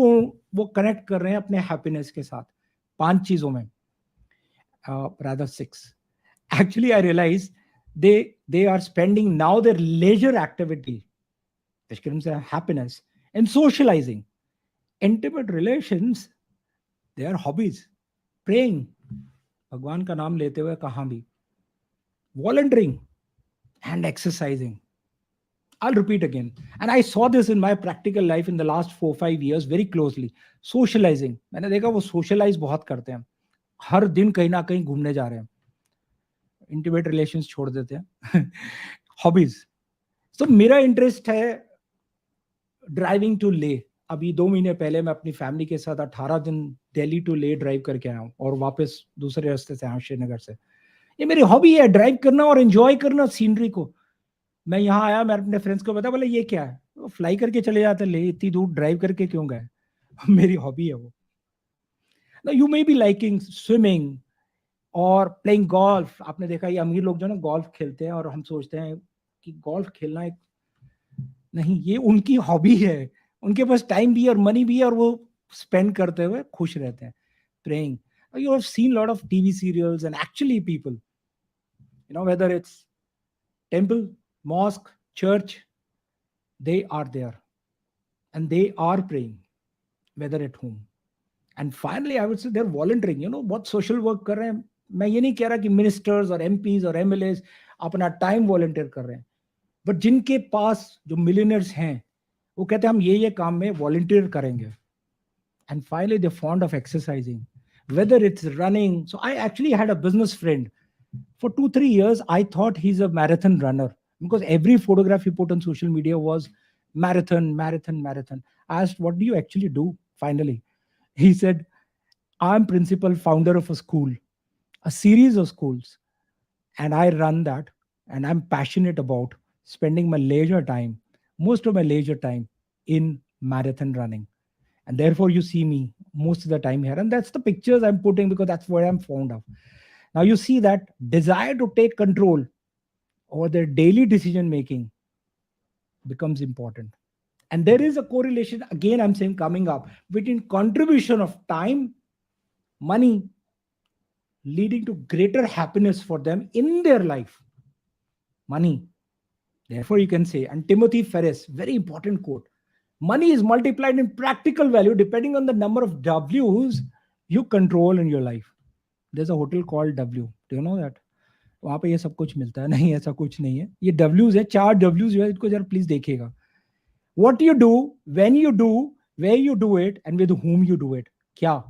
वो कनेक्ट कर रहे हैं अपने हैप्पीनेस के साथ 5 चीजों में, rather 6. Actually I realize they are spending now their leisure activity, which gives them happiness, and socializing, intimate relations, their hobbies, praying, भगवान का नाम लेते हुए कहाँ भी, volunteering, and exercising. I'll repeat again. And I saw this in my practical life in the last 4-5 years very closely. Socializing. मैंने देखा वो socialize बहुत करते हैं. हर दिन कहीं ना कहीं घूमने जा रहे हैं. इंटीमेट रिलेशंस छोड़ देते हैं. हॉबीज. तो मेरा इंटरेस्ट है ड्राइविंग टू ले. अभी 2 महीने पहले मैं अपनी फैमिली के साथ 18 दिन दिल्ली टू ले ड्राइव करके आया हूँ, और वापस दूसरे रास्ते से आया हूँ, श्रीनगर से. ये मेरी हॉबी है, ड्राइव करना और एंजॉय करना सीनरी को. मैं यहाँ आया, मैं अपने फ्रेंड्स को बता, बोले ये क्या है, वो फ्लाई करके चले जाते ले, इतनी दूर ड्राइव करके क्यों गए. मेरी हॉबी है वो. You may be liking swimming और प्लेइंग गोल्फ. आपने देखा ये अमीर लोग जो ना गोल्फ खेलते हैं, और हम सोचते हैं कि गोल्फ खेलना एक नहीं, ये उनकी हॉबी है. उनके पास टाइम भी है और मनी भी है, और वो स्पेंड करते हुए खुश रहते हैं. Praying. You have seen lot of TV serials and actually people, whether it's temple, mosque, church, they are there and they are praying, whether at home. And finally, I would say they're volunteering. बहुत social work कर रहे हैं. मैं ये नहीं कह रहा कि ministers और MPs और MLAs अपना time volunteer कर रहे हैं. But जिनके पास जो millionaires हैं, वो कहते हैं हम ये काम में volunteer करेंगे. And finally, they're fond of exercising, whether it's running. So I actually had a business friend. For 2 3 years, I thought he's a marathon runner because every photograph he put on social media was marathon, marathon, marathon. I asked, what do you actually do? Finally, he said, I'm principal founder of a school, a series of schools, and I run that. And I'm passionate about spending my leisure time, most of my leisure time, in marathon running. And therefore, you see me most of the time here. And that's the pictures I'm putting because that's what I'm fond of. Now, you see that desire to take control over their daily decision making becomes important. And there is a correlation, again, I'm saying coming up between contribution of time, money, leading to greater happiness for them in their life. Money. Therefore, you can say, and Timothy Ferris, very important quote, money is multiplied in practical value depending on the number of W's you control in your life. There's a hotel called W. Do you know that? वहां पे ये सब कुछ मिलता है. नहीं, ऐसा कुछ नहीं है. ये W's है, 4 W's जो है, इसको जरा प्लीज देखिएगा. What you do, when you do, where you do it, and with whom you do it. क्या?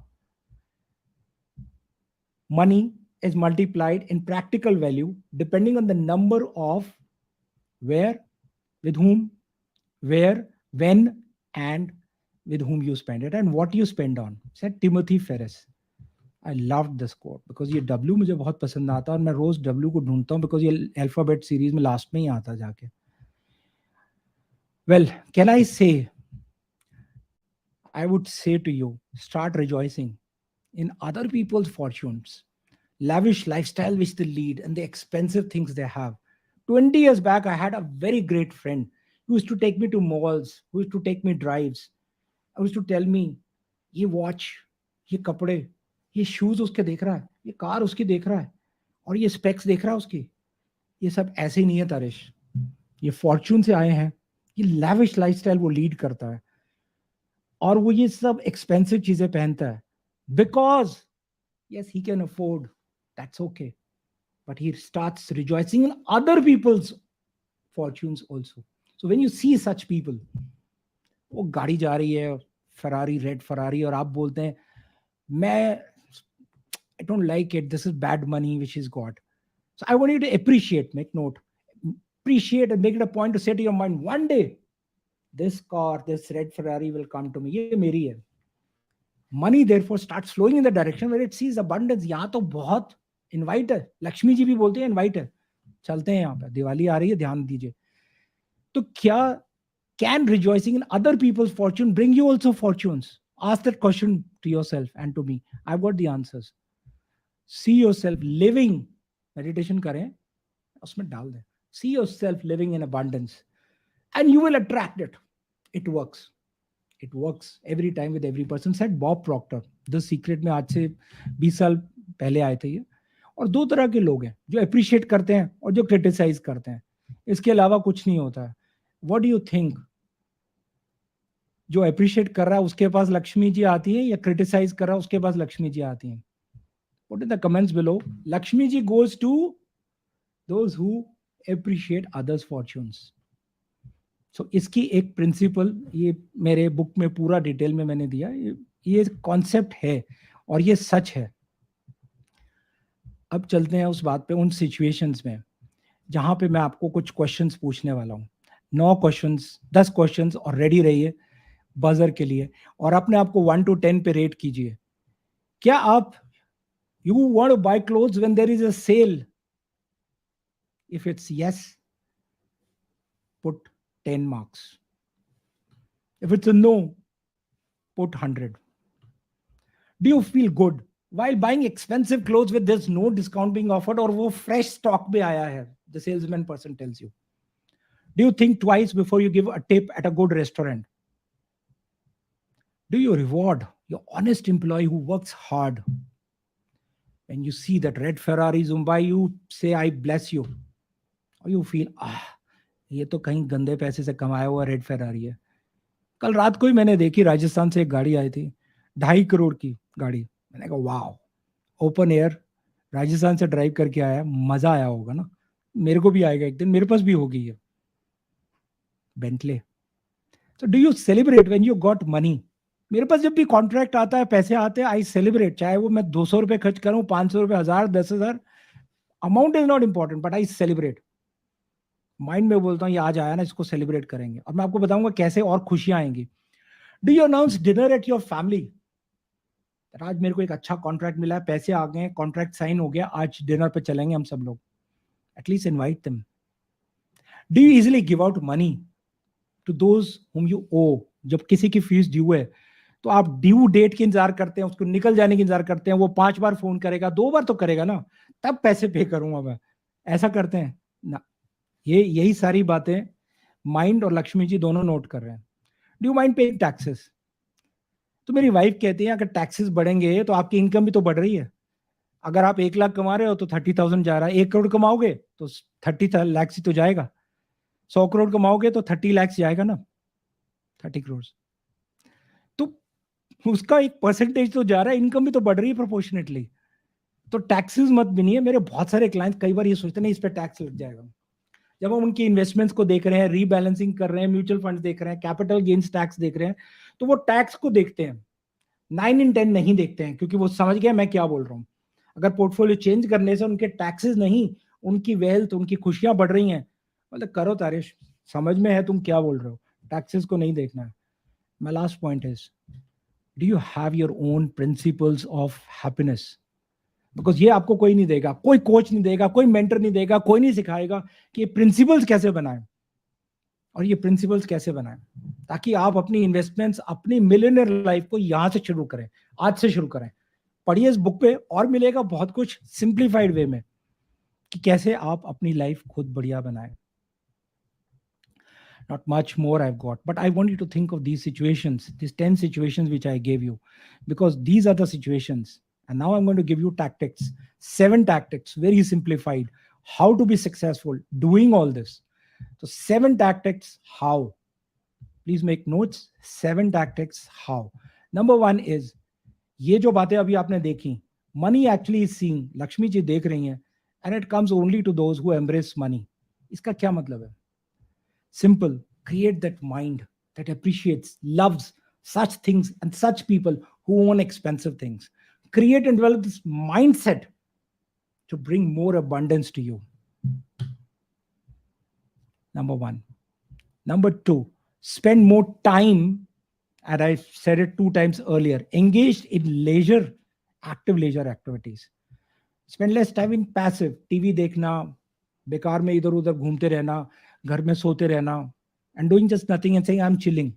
Money is multiplied in practical value depending on the number of where, with whom, where, when, and with whom you spend it and what you spend on. Said Timothy Ferris. I loved this quote because ये W मुझे बहुत पसंद आता है और मैं रोज W को ढूंढता हूँ because ये अल्फाबेट सीरीज में लास्ट में ही आता जाके. Well, can I say, I would say to you, start rejoicing in other people's fortunes, lavish lifestyle which they lead, and the expensive things they have. 20 years back, I had a very great friend who used to take me to malls, who used to take me drives, who used to tell me, ये watch, ये कपड़े, ये shoes उसके देख रहा है, ये car उसकी देख रहा है, और ये स्पेक्स देख रहा है उसकी. ये सब ऐसे ही नहीं है तारिश. ये फॉर्च्यून से आए हैं. ये लैविश लाइफस्टाइल वो लीड करता है और वो ये सब एक्सपेंसिव चीजें पहनता है because yes, he can afford, that's okay, but he starts rejoicing in other people's fortunes also. So when you see such people, वो गाड़ी जा रही है फरारी, रेड फरारी, और आप बोलते हैं मैं I don't like it, this is bad money which he's got. So I want you to appreciate, make note, appreciate and make it a point to say to your mind, one day this car, this red Ferrari will come to me. ये मेरी है. Money therefore starts flowing in the direction where it sees abundance. यहाँ तो बहुत invite है. लक्ष्मी जी भी बोलते हैं invite है. चलते हैं यहाँ पे. दिवाली आ रही है, ध्यान दीजिए. तो क्या can rejoicing in other people's fortune bring you also fortunes? Ask that question to yourself and to me. I've got the answers. See yourself living. Meditation करें, उसमें डाल दें. See yourself living in abundance and you will attract it. It works. It works every time with every person. Said Bob Proctor. The Secret में आज से 20 साल पहले आए थे ये. और दो तरह के लोग हैं, जो अप्रिशिएट करते हैं और जो क्रिटिसाइज करते हैं. इसके अलावा कुछ नहीं होता है. What do you think? जो अप्रिशिएट कर रहा है उसके पास लक्ष्मी जी आती है या क्रिटिसाइज कर रहा है उसके पास लक्ष्मी जी आती हैं? Put in the comments below. Lakshmi ji goes to those who appreciate others' fortunes. So इसकी एक प्रिंसिपल ये मेरे बुक में पूरा डिटेल में मैंने दिया. ये कॉन्सेप्ट है और ये सच है. अब चलते हैं उस बात पे, उन सिचुएशंस में जहां पे मैं आपको कुछ क्वेश्चंस पूछने वाला हूं. 9 क्वेश्चंस, 10 क्वेश्चंस, और रेडी रहिए बजर के लिए और अपने आप को 1 to 10 पे रेट कीजिए. क्या आप you want to buy clothes when there is a sale? If it's yes, put 10 marks. If it's a no, put 100. Do you feel good while buying expensive clothes with there's no discount being offered or वो fresh stock में आया है? The salesman person tells you. Do you think twice before you give a tip at a good restaurant? Do you reward your honest employee who works hard? When you see that red Ferrari zoom by, you say, I bless you. Or you feel, ये तो कहीं गंदे पैसे से कमाया हुआ red Ferrari है. कल रात को ही मैंने देखी, राजस्थान से एक गाड़ी आई थी. 2.5 करोड़ की गाड़ी। मैंने कहा वाह, ओपन एयर, राजस्थान से ड्राइव करके आया, मजा आया होगा ना, मेरे को भी आएगा एक दिन, मेरे पास भी होगी ये Bentley. So do you celebrate when you got money? मेरे पास जब भी कॉन्ट्रैक्ट आता है, पैसे आते हैं, आई सेलिब्रेट, चाहे वो मैं 200 रुपए खर्च करूं, 500 रुपए, 1000, 10,000, amount is not important, but I celebrate. Mind में बोलता हूँ ये आज आया ना, इसको सेलिब्रेट करेंगे, और मैं आपको बताऊंगा कैसे और खुशियां आएंगी। Do you announce dinner at your family? आज मेरे को एक अच्छा कॉन्ट्रैक्ट मिला है, पैसे आ गए, कॉन्ट्रैक्ट साइन हो गया, आज डिनर पे चलेंगे हम सब लोग। At least invite them. Do you easily give out money to those whom you owe? जब किसी की फीस ड्यू है, तो आप ड्यू डेट के इंतजार करते हैं, उसको निकल जाने की इंतजार करते हैं, वो 5 बार फोन करेगा, 2 बार तो करेगा ना, तब पैसे पे करूंगा मैं, ऐसा करते हैं ना। ये यही सारी बातें माइंड और लक्ष्मी जी दोनों नोट कर रहे हैं। Do you mind paying taxes? तो मेरी वाइफ कहती है अगर टैक्सेस बढ़ेंगे तो आपकी इनकम भी तो बढ़ रही है। अगर आप 1 लाख कमा रहे हो तो 30,000 जा रहा है, 1 करोड़ कमाओगे तो 30 लाख ही तो जाएगा, 100 करोड़ कमाओगे तो 30 लाख जाएगा ना, 30 करोड़। तो उसका एक परसेंटेज तो जा रहा है, इनकम भी तो बढ़ रही है प्रोपोर्शनेटली। तो टैक्सेस मत बनिए। मेरे बहुत सारे क्लाइंट कई बार ये सोचते हैं नहीं इस पर टैक्स लग जाएगा। जब हम उनकी इन्वेस्टमेंट्स को देख रहे हैं, रीबैलेंसिंग कर रहे हैं, म्यूचुअल फंड देख रहे हैं, कैपिटल गेन्स टैक्स देख रहे हैं, तो वो टैक्स को देखते हैं, 9 इन 10 नहीं देखते हैं, क्योंकि वो समझ गया मैं क्या बोल रहा हूँ। अगर पोर्टफोलियो चेंज करने से उनके टैक्सेस नहीं, उनकी वेल्थ, उनकी खुशियां बढ़ रही हैं, मतलब करो तारिश, समझ में है तुम क्या बोल रहे हो, टैक्सेस को नहीं देखना है। My last point is, do you have your own principles of happiness? Because ये आपको कोई नहीं देगा, कोई कोच नहीं देगा, कोई मेंटर नहीं देगा, कोई नहीं सिखाएगा कि ये प्रिंसिपल्स कैसे बनाएं और ये प्रिंसिपल्स कैसे बनाएं, ताकि आप अपनी इन्वेस्टमेंट्स, अपनी मिलियनेयर लाइफ को यहां से शुरू करें, आज से शुरू करें। पढ़िए इस बुक पे, और मिलेगा बहुत कुछ सिंप्लीफाइड वे में कि कैसे आप अपनी लाइफ खुद बढ़िया बनाएं। Not much more I've got, but I want you to think of these situations, these 10 situations which I gave you, because these are the situations. And now I'm going to give you tactics, 7 tactics, very simplified, how to be successful doing all this. So 7 tactics how. Please make notes. 7 tactics how. Number 1 is, ये जो बातें अभी आपने देखी, money actually is seen, Lakshmi ji देख रही हैं, and it comes only to those who embrace money. इसका क्या मतलब है? Simple. Create that mind that appreciates, loves such things and such people who own expensive things. Create and develop this mindset to bring more abundance to you. Number 1. Number 2, spend more time, and I said it 2 times earlier, engaged in leisure, active leisure activities. Spend less time in passive, TV देखना, बेकार में इधर उधर घूमते रहना, घर में सोते रहना, and doing just nothing and saying I'm chilling.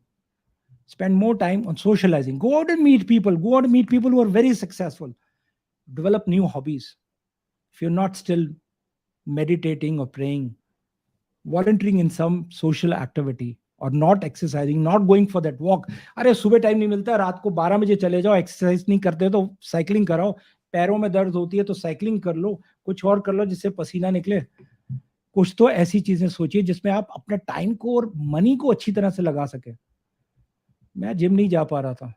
Spend more time on socializing. Go out and meet people. Go out and meet people who are very successful. Develop new hobbies. If you're not still meditating or praying, volunteering in some social activity, or not exercising, not going for that walk. अरे सुबह time नहीं मिलता, रात को 12 बजे चले जाओ, exercise नहीं करते तो साइकिलिंग कराओ, पैरों में दर्द होती है तो साइकिलिंग कर लो, कुछ और कर लो जिससे पसीना निकले। कुछ तो ऐसी चीजें सोचिए जिसमें आप अपने टाइम को और मनी को अच्छी तरह से लगा सके। मैं जिम नहीं जा पा रहा था,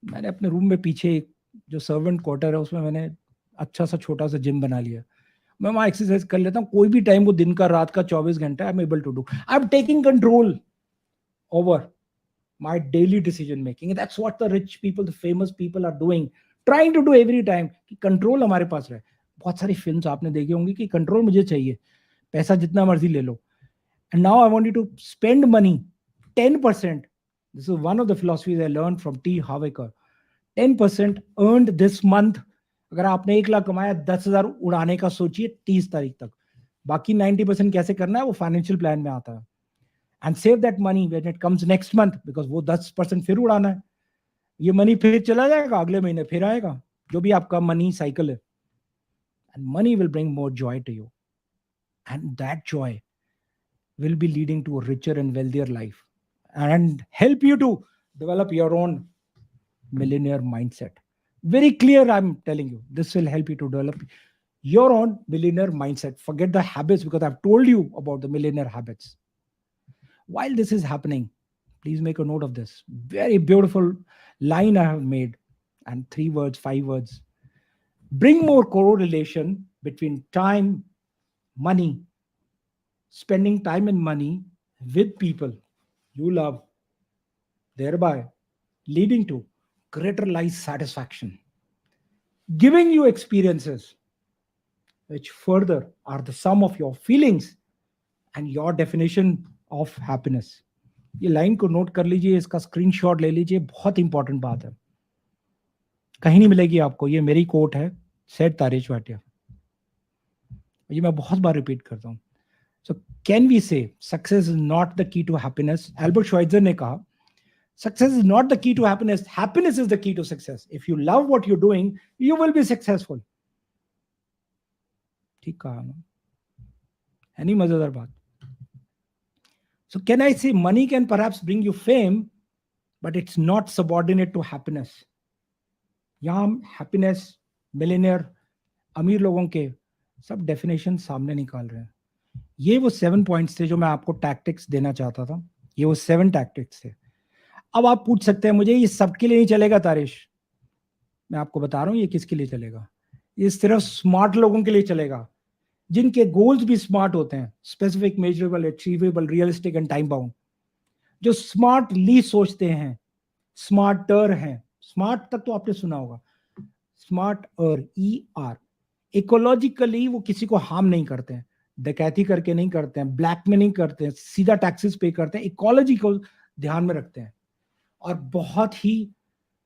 मैंने अपने रूम में पीछे जो सर्वेंट क्वार्टर है उसमें मैंने अच्छा सा छोटा सा जिम बना लिया। मैं वहां एक्सरसाइज कर लेता हूँ, कोई भी टाइम, वो दिन का रात का 24 घंटा, I am able to do, I am taking control over my daily decision making. That's what the rich people, the famous people are doing, trying to do every time कि कंट्रोल हमारे पास रहे। बहुत सारी फिल्म्स आपने देखी होंगी कि control मुझे चाहिए, पैसा जितना मर्जी ले लो। And now I want you to spend money 10%. This is one of the philosophies I learned from T. Harv. 10% earned this month. अगर आपने 1 लाख कमाया, 10,000 उड़ाने का सोचिए 30 तारीख तक। बाकी 90% कैसे करना है वो फाइनेंशियल प्लान में आता है। And save that money when it comes next month, because वो 10% फिर उड़ाना है। ये मनी फिर चला जाएगा, अगले महीने फिर आएगा, जो भी आपका मनी साइकिल है। And money will bring more joy to you, and that joy will be leading to a richer and wealthier life, and help you to develop your own millionaire mindset. Very clear, I'm telling you, this will help you to develop your own millionaire mindset. Forget the habits, because I've told you about the millionaire habits. While this is happening, please make a note of this very beautiful line I have made. and 3 words, 5 words. Bring more correlation between time, money, spending time and money with people you love, thereby leading to greater life satisfaction, giving you experiences which further are the sum of your feelings and your definition of happiness. ये line को note कर लीजिए, इसका screenshot ले लीजिए, बहुत important बात है, कहीं नहीं मिलेगी आपको। ये मेरी कोट है, सेठ तारेश भाटिया, ये मैं बहुत बार रिपीट करता हूँ। So can we say success is not the key to happiness? Albert Schweitzer ने कहा success is not the key to happiness, happiness is the key to success. If you love what you doing you will be successful. ठीक कहा ना? है नहीं मजेदार बात? So can I say money can perhaps bring you fame, but it's not subordinate to happiness? यहाँ हम happiness, millionaire, अमीर लोगों के सब डेफिनेशन सामने निकाल रहे हैं। ये वो 7 पॉइंट्स थे जो मैं आपको टैक्टिक्स देना चाहता था। ये वो 7 टैक्टिक्स थे। अब आप पूछ सकते हैं मुझे ये सबके लिए नहीं चलेगा तारिश। मैं आपको बता रहा हूँ ये किसके लिए चलेगा। ये सिर्फ स्मार्ट लोगों के लिए चलेगा, जिनके गोल्स भी स्मार्ट होते हैं, specific, measurable, achievable, realistic and time bound, जो स्मार्टली सोचते हैं, स्मार्टर हैं। स्मार्ट तक तो आपने सुना होगा, स्मार्टर, ER। इकोलॉजिकली वो किसी को हार्म नहीं करते हैं, डकैती करके नहीं करते हैं, ब्लैक में नहीं करते हैं, सीधा टैक्सेस पे करते हैं, इकोलॉजी को ध्यान में रखते हैं और बहुत ही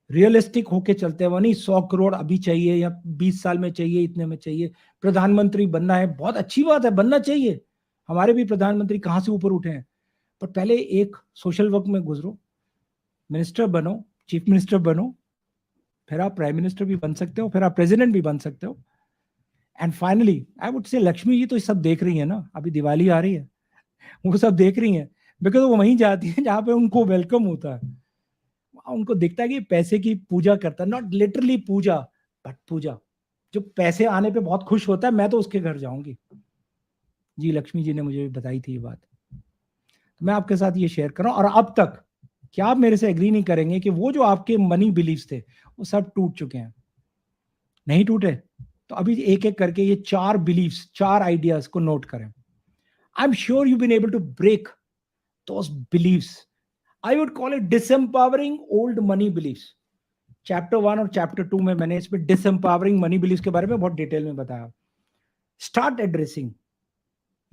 रियलिस्टिक होके चलते हैं। वो नहीं 100 करोड़ अभी चाहिए या 20 साल में चाहिए, इतने में चाहिए, प्रधानमंत्री बनना है, बहुत अच्छी बात है, बनना चाहिए। हमारे भी प्रधानमंत्री कहाँ से ऊपर उठे हैं, पर पहले एक सोशल वर्क में गुजरो, मिनिस्टर बनो, चीफ मिनिस्टर बनो, फिर आप प्राइम मिनिस्टर भी बन सकते हो, फिर आप प्रेसिडेंट भी बन सकते हो। एंड फाइनली आई वुड से लक्ष्मी जी तो सब देख रही है ना, अभी दिवाली आ रही है, वो सब देख रही है, बिकॉज वो वहीं जाती है जहाँ पे उनको वेलकम होता है। उनको दिखता है कि पैसे की पूजा करता है, नॉट लिटरली पूजा बट पूजा। जो पैसे आने पे बहुत खुश होता है, मैं तो उसके घर जाऊंगी। जी लक्ष्मी जी ने मुझे बताई थी ये बात, तो मैं आपके साथ ये शेयर कर रहा हूं। और अब तक क्या आप मेरे से एग्री नहीं करेंगे कि वो जो आपके मनी बिलीव्स थे वो सब टूट चुके हैं? नहीं टूटे? तो अभी एक एक करके ये 4 बिलीव्स, 4 आइडियाज को नोट करें। I am sure you been able to break those beliefs. I would call it disempowering old money beliefs. Chapter 1 और चैप्टर 2 में मैंने इसमें disempowering money beliefs के बारे में बहुत डिटेल में बताया। Start addressing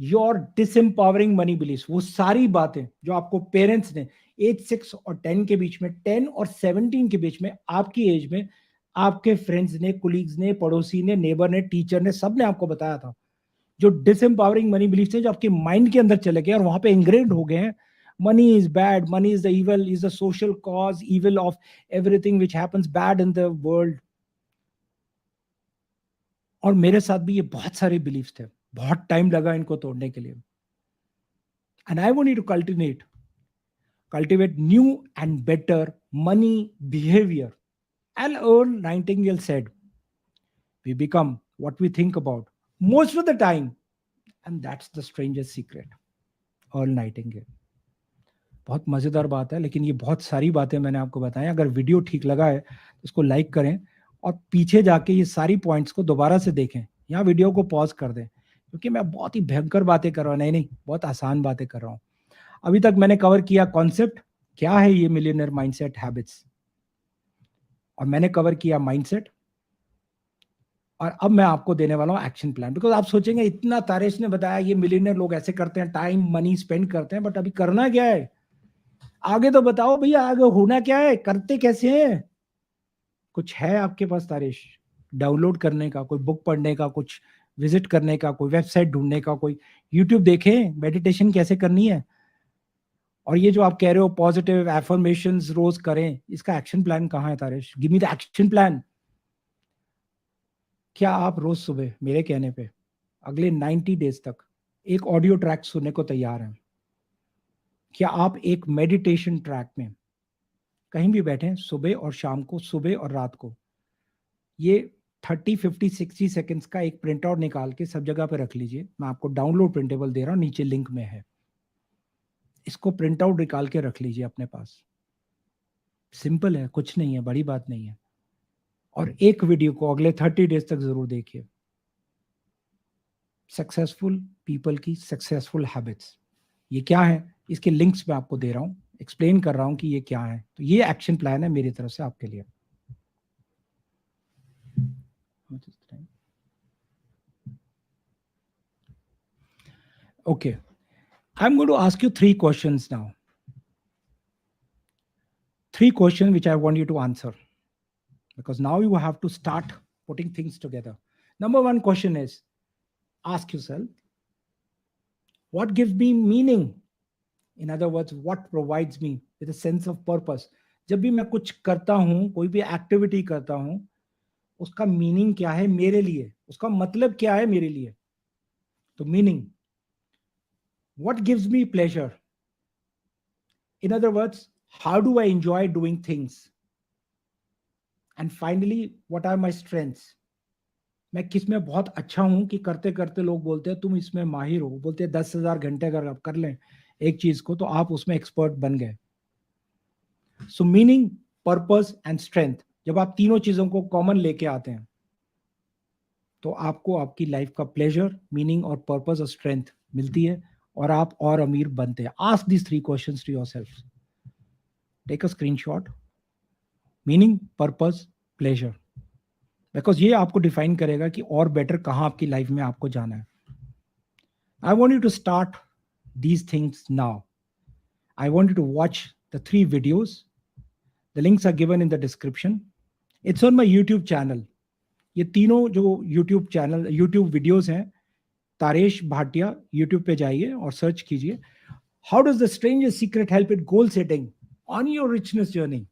your disempowering money beliefs। वो सारी बातें जो आपको पेरेंट्स ने एज 6 और 10 के बीच में, 10 और 17 के बीच में, आपकी एज में आपके फ्रेंड्स ने, कुलीग्स ने, पड़ोसी ने, नेबर ने, टीचर ने, सब ने आपको बताया था, जो डिसएम्पावरिंग मनी बिलीफ्स थे, जो आपके माइंड के अंदर चले गए और वहां पे इंग्रेड हो गए हैं। Money is bad, money is the evil, is the social cause, evil of everything which happens bad in the world। और मेरे साथ भी ये बहुत सारे बिलीफ्स थे, बहुत टाइम लगा इनको तोड़ने के लिए। And I want you to cultivate new and better money behavior। Earl Nightingale said, we become what we think about most of the time, and that's the strangest secret। Earl Nightingale। बहुत मजेदार बात है, लेकिन ये बहुत सारी बातें मैंने आपको बताई। अगर वीडियो ठीक लगा है तो इसको लाइक करें और पीछे जाके ये सारी पॉइंट्स को दोबारा से देखें। यहाँ वीडियो को पॉज कर दें, क्योंकि मैं बहुत ही भयंकर बातें कर रहा हूँ। नहीं, बहुत आसान बातें कर रहा हूँ। अभी तक मैंने कवर किया कॉन्सेप्ट, क्या है ये मिलियनेयर माइंडसेट हैबिट्स, और मैंने कवर किया माइंडसेट, और अब मैं आपको देने वाला हूँ एक्शन प्लान। बिकॉज आप सोचेंगे इतना तारेश ने बताया ये मिलियनेयर लोग ऐसे करते हैं, टाइम मनी स्पेंड करते हैं, बट अभी करना क्या है? आगे तो बताओ भैया, आगे होना क्या है, करते कैसे हैं? कुछ है आपके पास तारिश डाउनलोड करने का, कोई बुक पढ़ने का, कुछ विजिट करने का, कोई वेबसाइट ढूंढने का, कोई यूट्यूब देखें मेडिटेशन कैसे करनी है? और ये जो आप कह रहे हो पॉजिटिव एफर्मेशंस रोज करें, इसका एक्शन प्लान कहाँ है Tarish? Give me the action plan. क्या आप रोज सुबह मेरे कहने पे अगले 90 डेज तक एक ऑडियो ट्रैक सुनने को तैयार हैं? क्या आप एक मेडिटेशन ट्रैक में कहीं भी बैठे, सुबह और शाम को, सुबह और रात को, ये 30, 50, 60 सेकेंड्स का एक प्रिंट आउट निकाल के सब जगह पे रख लीजिए। मैं आपको डाउनलोड प्रिंटेबल दे रहा हूँ, नीचे लिंक में है, इसको प्रिंट आउट निकाल के रख लीजिए अपने पास। सिंपल है, कुछ नहीं है, बड़ी बात नहीं है। और एक वीडियो को अगले 30 डेज तक जरूर देखिए। सक्सेसफुल पीपल की सक्सेसफुल हैबिट्स, ये क्या है, इसके लिंक्स मैं आपको दे रहा हूं, एक्सप्लेन कर रहा हूं कि ये क्या है। तो ये एक्शन प्लान है मेरी तरफ से आपके लिए। Okay, I'm going to ask you 3 questions now. 3 questions which I want you to answer, because now you have to start putting things together. Number one question is, ask yourself, what gives me meaning? In other words, what provides me with a sense of purpose? जब भी मैं कुछ करता हूं, कोई भी activity करता हूं, उसका मीनिंग क्या है मेरे लिए, उसका मतलब क्या है मेरे लिए। तो meaning, what gives me pleasure? In other words, how do I enjoy doing things? And finally, what are my strengths? मैं किस में बहुत अच्छा हूं कि करते करते लोग बोलते हैं तुम इसमें माहिर हो, बोलते हैं 10,000 घंटे अगर आप कर लें एक चीज को तो आप उसमें एक्सपर्ट बन गए। सो मीनिंग, पर्पस एंड स्ट्रेंथ, जब आप तीनों चीजों को कॉमन लेके आते हैं तो आपको आपकी लाइफ का प्लेजर, मीनिंग और पर्पस और स्ट्रेंथ मिलती है और आप और अमीर बनते हैं। Ask this 3 questions to yourself, take a screenshot, meaning, purpose, pleasure, because ये आपको डिफाइन करेगा कि और बेटर कहां आपकी लाइफ में आपको जाना है। I want you to start these things now. I want you to watch the 3 videos, the links are given in the description, it's on my YouTube channel. ये तीनों जो यूट्यूब चैनल, यूट्यूब वीडियोज हैं, Taresh Bhatia, YouTube पे जाइए और search कीजिए, how does the strangers secret help in goal setting on your richness journey,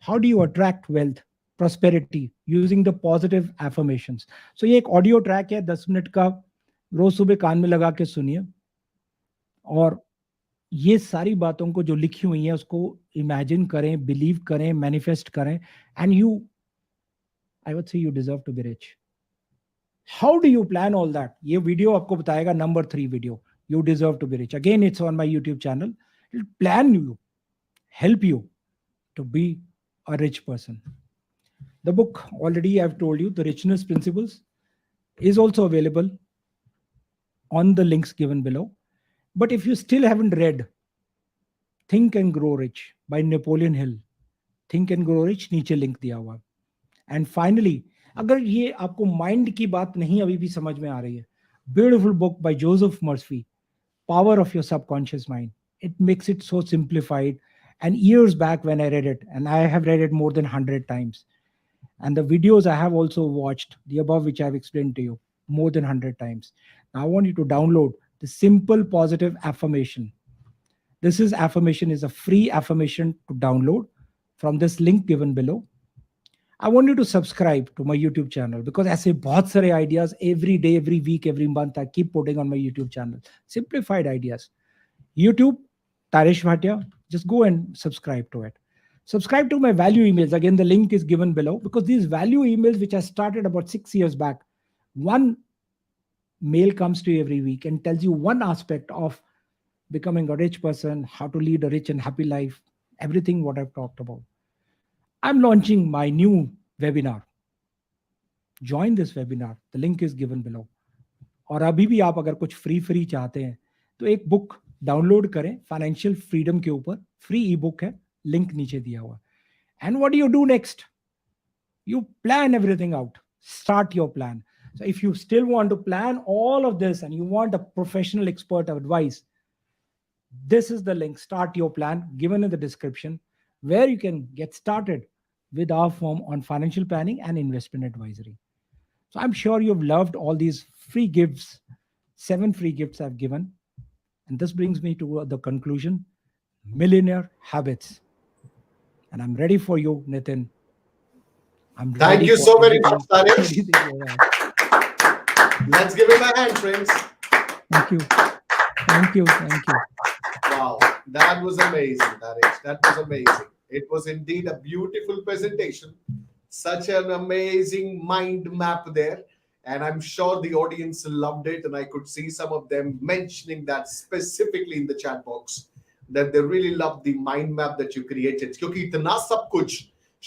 how do you attract wealth, prosperity using the positive affirmations. So ये एक ऑडियो ट्रैक है 10 minute का, रोज सुबह कान में लगा के सुनिए और ये सारी बातों को जो लिखी हुई है उसको इमेजिन करें, बिलीव करें, मैनिफेस्ट करें, and you, I would say, you deserve to be rich. How do you plan all that? ये वीडियो आपको बताएगा, number 3 video, you deserve to be rich. Again it's on my YouTube channel, it plan you, help you to be a rich person. The book, already I've told you, The Richness Principles, is also available on the links given below. But if you still haven't read Think and Grow Rich by Napoleon Hill, Think and Grow Rich, नीचे link दिया हुआ। And finally, अगर ये आपको mind की बात नहीं अभी भी समझ में आ रही है, beautiful book by Joseph Murphy, Power of Your Subconscious Mind. It makes it so simplified. And years back when I read it, and I have read it more than 100 times, and the videos I have also watched, the above which I have explained to you, more than 100 times. Now I want you to download the simple positive affirmation. This is affirmation, is a free affirmation to download from this link given below. I want you to subscribe to my YouTube channel, because ऐसे बहुत सारे ideas every day, every week, every month I keep putting on my YouTube channel. Simplified ideas. YouTube, Taresh Bhatia, just go and subscribe to it. Subscribe to my value emails. Again, the link is given below, because these value emails, which I started about 6 years back, one mail comes to you every week and tells you one aspect of becoming a rich person, how to lead a rich and happy life, everything what I've talked about. I'm launching my new webinar. Join this webinar. The link is given below. और अभी भी आप अगर कुछ free चाहते हैं तो एक बुक डाउनलोड करें फाइनेंशियल फ्रीडम के ऊपर, फ्री ई बुक है, लिंक नीचे दिया हुआ। And what do you do next? You plan everything out. Start your plan. So if you still want to plan all of this and you want a professional expert advice, this is the link, Start Your Plan, given in the description, where you can get started with our firm on financial planning and investment advisory. So I'm sure you've loved all these free gifts, 7 free gifts I've given. And this brings me to the conclusion, Millionaire Habits. And I'm ready for you, Nitin. Thank you so very much, Taresh. Let's give him a hand, friends. Thank you. Thank you. Thank you. Wow, that was amazing, Taresh. That was amazing. It was indeed a beautiful presentation. Such an amazing mind map there. And I'm sure the audience loved it. And I could see some of them mentioning that specifically in the chat box, that they really loved the mind map that you created. क्योंकि इतना सब कुछ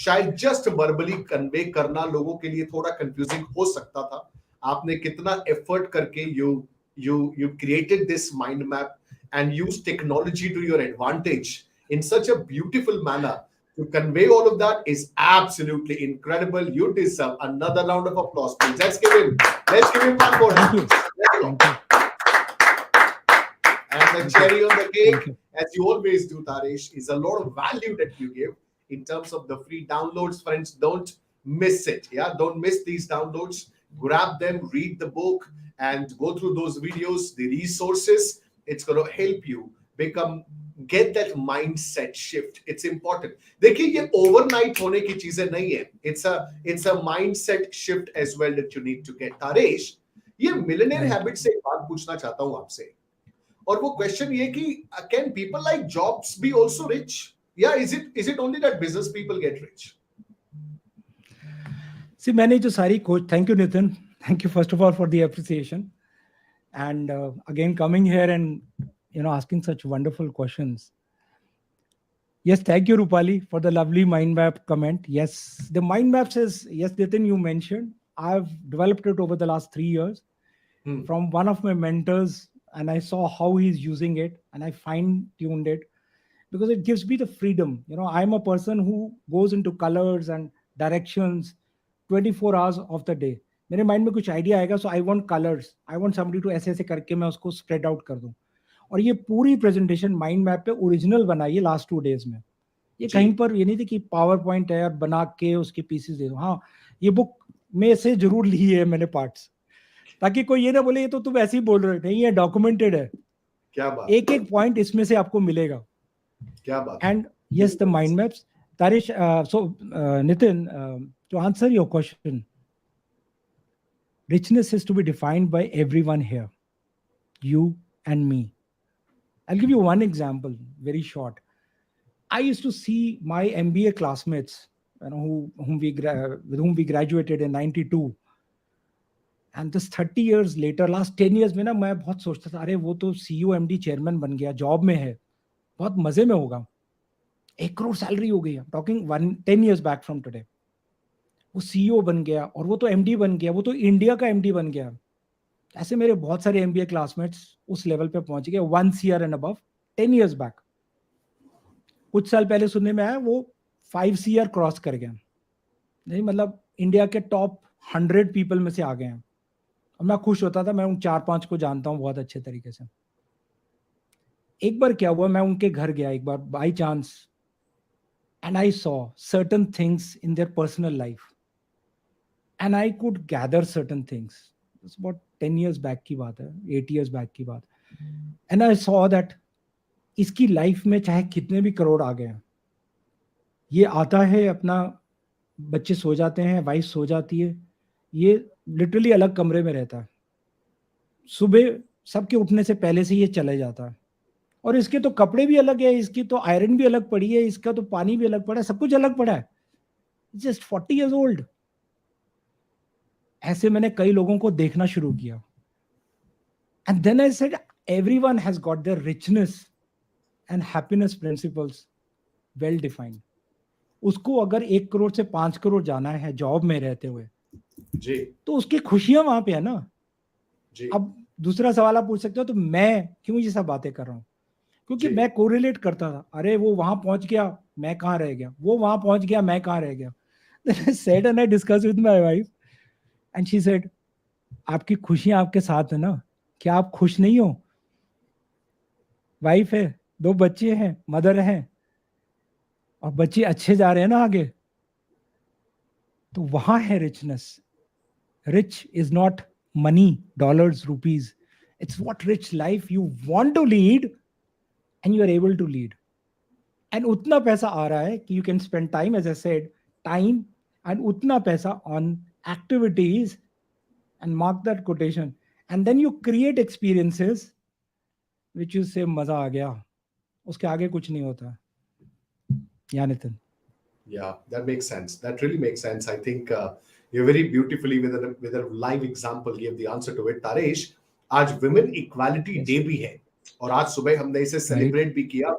शायद just verbally convey करना लोगों के लिए थोड़ा कंफ्यूजिंग हो सकता था. आपने कितना एफर्ट करके you created this mind map and used technology to your advantage in such a beautiful manner to convey all of that is absolutely incredible. You deserve another round of applause, please. Let's give him one more Thank hand. you. Let's go. Thank you. And the Thank cherry you. on the cake, Thank you. as you always do, Taresh, is a lot of value that you give in terms of the free downloads. Friends, don't miss it. Yeah, don't miss these downloads. Grab them, read the book, and go through those videos, the resources. It's going to help you get that mindset shift. It's important. देखिए ये overnight होने की चीजें नहीं है. It's a mindset shift as well that you need to get. Taresh, ये millionaire Thank you. habit से एक बात पूछना चाहता हूँ आपसे. और वो क्वेश्चन ये कि can people like jobs be also rich या is it only that business people get rich? See, मैंने जो सारी coach, thank you Nitin, thank you first of all for the appreciation, and again coming here and asking such wonderful questions. Yes, thank you Rupali for the lovely mind map comment. Yes, the mind map says, yes Nitin, you mentioned I've developed it over the last 3 years from one of my mentors, and I saw how he's using it and I fine tuned it because it gives me the freedom. I'm a person who goes into colors and directions 24 hours of the day. मेरे mind में कुछ idea आएगा, so I want colours, I want somebody to ऐसे ऐसे करके मैं उसको spread out कर दूं. और ये पूरी प्रेजेंटेशन माइंड मैप पे ओरिजिनल बनाई है लास्ट 2 डेज में. ये कहीं पर ये नहीं थी कि पावर पॉइंट है और बना के उसके पीसेस दे दो. हाँ, ये बुक में से जरूर ली है मैंने पार्ट्स, ताकि कोई ये ना बोले ये तो तुम ऐसे ही बोल रहे हो. नहीं, ये डॉक्यूमेंटेड है. क्या बात, एक एक पॉइंट इसमें से आपको मिलेगा. क्या बात. And yes, the mind maps. Tarish, Nitin, to answer your question, richness is to be defined by everyone here, you and me. I'll give you one example, very short. I used to see my MBA classmates, with whom we graduated in 92. And this 30 years later, last 10 years में ना मैं बहुत सोचता था, अरे वो तो CEO MD chairman बन गया, जॉब में है, बहुत मजे में होगा, 1 करोड़ सैलरी हो गई. Talking 10 years back from today. वो CEO बन गया और वो तो MD बन गया, वो तो इंडिया का MD बन गया. ऐसे मेरे बहुत सारे MBA क्लासमेट्स उस लेवल पे पहुंच गए, 1 CR and above 10 years back. कुछ साल पहले सुनने में आया वो 5 CR क्रॉस कर गया. नहीं, मतलब इंडिया के टॉप 100 पीपल में से आ गए हैं. और मैं खुश होता था, मैं उन 4-5 को जानता हूँ बहुत अच्छे तरीके से. एक बार क्या हुआ, मैं उनके घर गया एक बार by chance, and I saw certain things in their personal life, and I could gather certain things. It's about 10 years back की बात है, 8 years back की बात. And I saw that इसकी लाइफ में चाहे कितने भी करोड़ आ गए हैं, ये आता है अपना, बच्चे सो जाते हैं, वाइफ सो जाती है, ये लिटरली अलग कमरे में रहता है, सुबह सबके उठने से पहले से ये चले जाता है. और इसके तो कपड़े भी अलग है, इसकी तो आयरन भी अलग पड़ी है, इसका तो पानी भी अलग पड़ा है, सब कुछ अलग पड़ा है. Just 40 years old. ऐसे मैंने कई लोगों को देखना शुरू किया. And then I said everyone has got their richness and happiness principles well defined. उसको अगर 1 करोड़ से 5 करोड़ जाना है जॉब में रहते हुए जी, तो उसकी खुशियां वहां पे है ना जी. अब दूसरा सवाल आप पूछ सकते हो, तो मैं क्यों ये सब बातें कर रहा हूँ? क्योंकि मैं कोरिलेट करता था, अरे वो वहां पहुंच गया, मैं कहाँ रह गया, वो वहां पहुंच गया, मैं कहाँ रह गया. Then I said and I discussed with my wife and she said, आपकी खुशियां आपके साथ है ना, क्या आप खुश नहीं हो? वाइफ है, 2 बच्चे हैं, मदर हैं, और बच्चे अच्छे जा रहे हैं ना आगे, तो वहां है richness. Rich is not money, dollars, rupees. It's what rich life you want to lead and you are able to lead. And उतना पैसा आ रहा है कि you can spend time, as I said, time and उतना पैसा on activities, and mark that quotation, and then you create experiences which you say मजा आ गया, उसके आगे कुछ नहीं होता. Yeah, Nitin. Yeah, that makes sense. That really makes sense. I think you very beautifully with a live example gave the answer to it. Taresh, आज Women Equality Day भी है, और आज सुबह हमने इसे सेलिब्रेट भी किया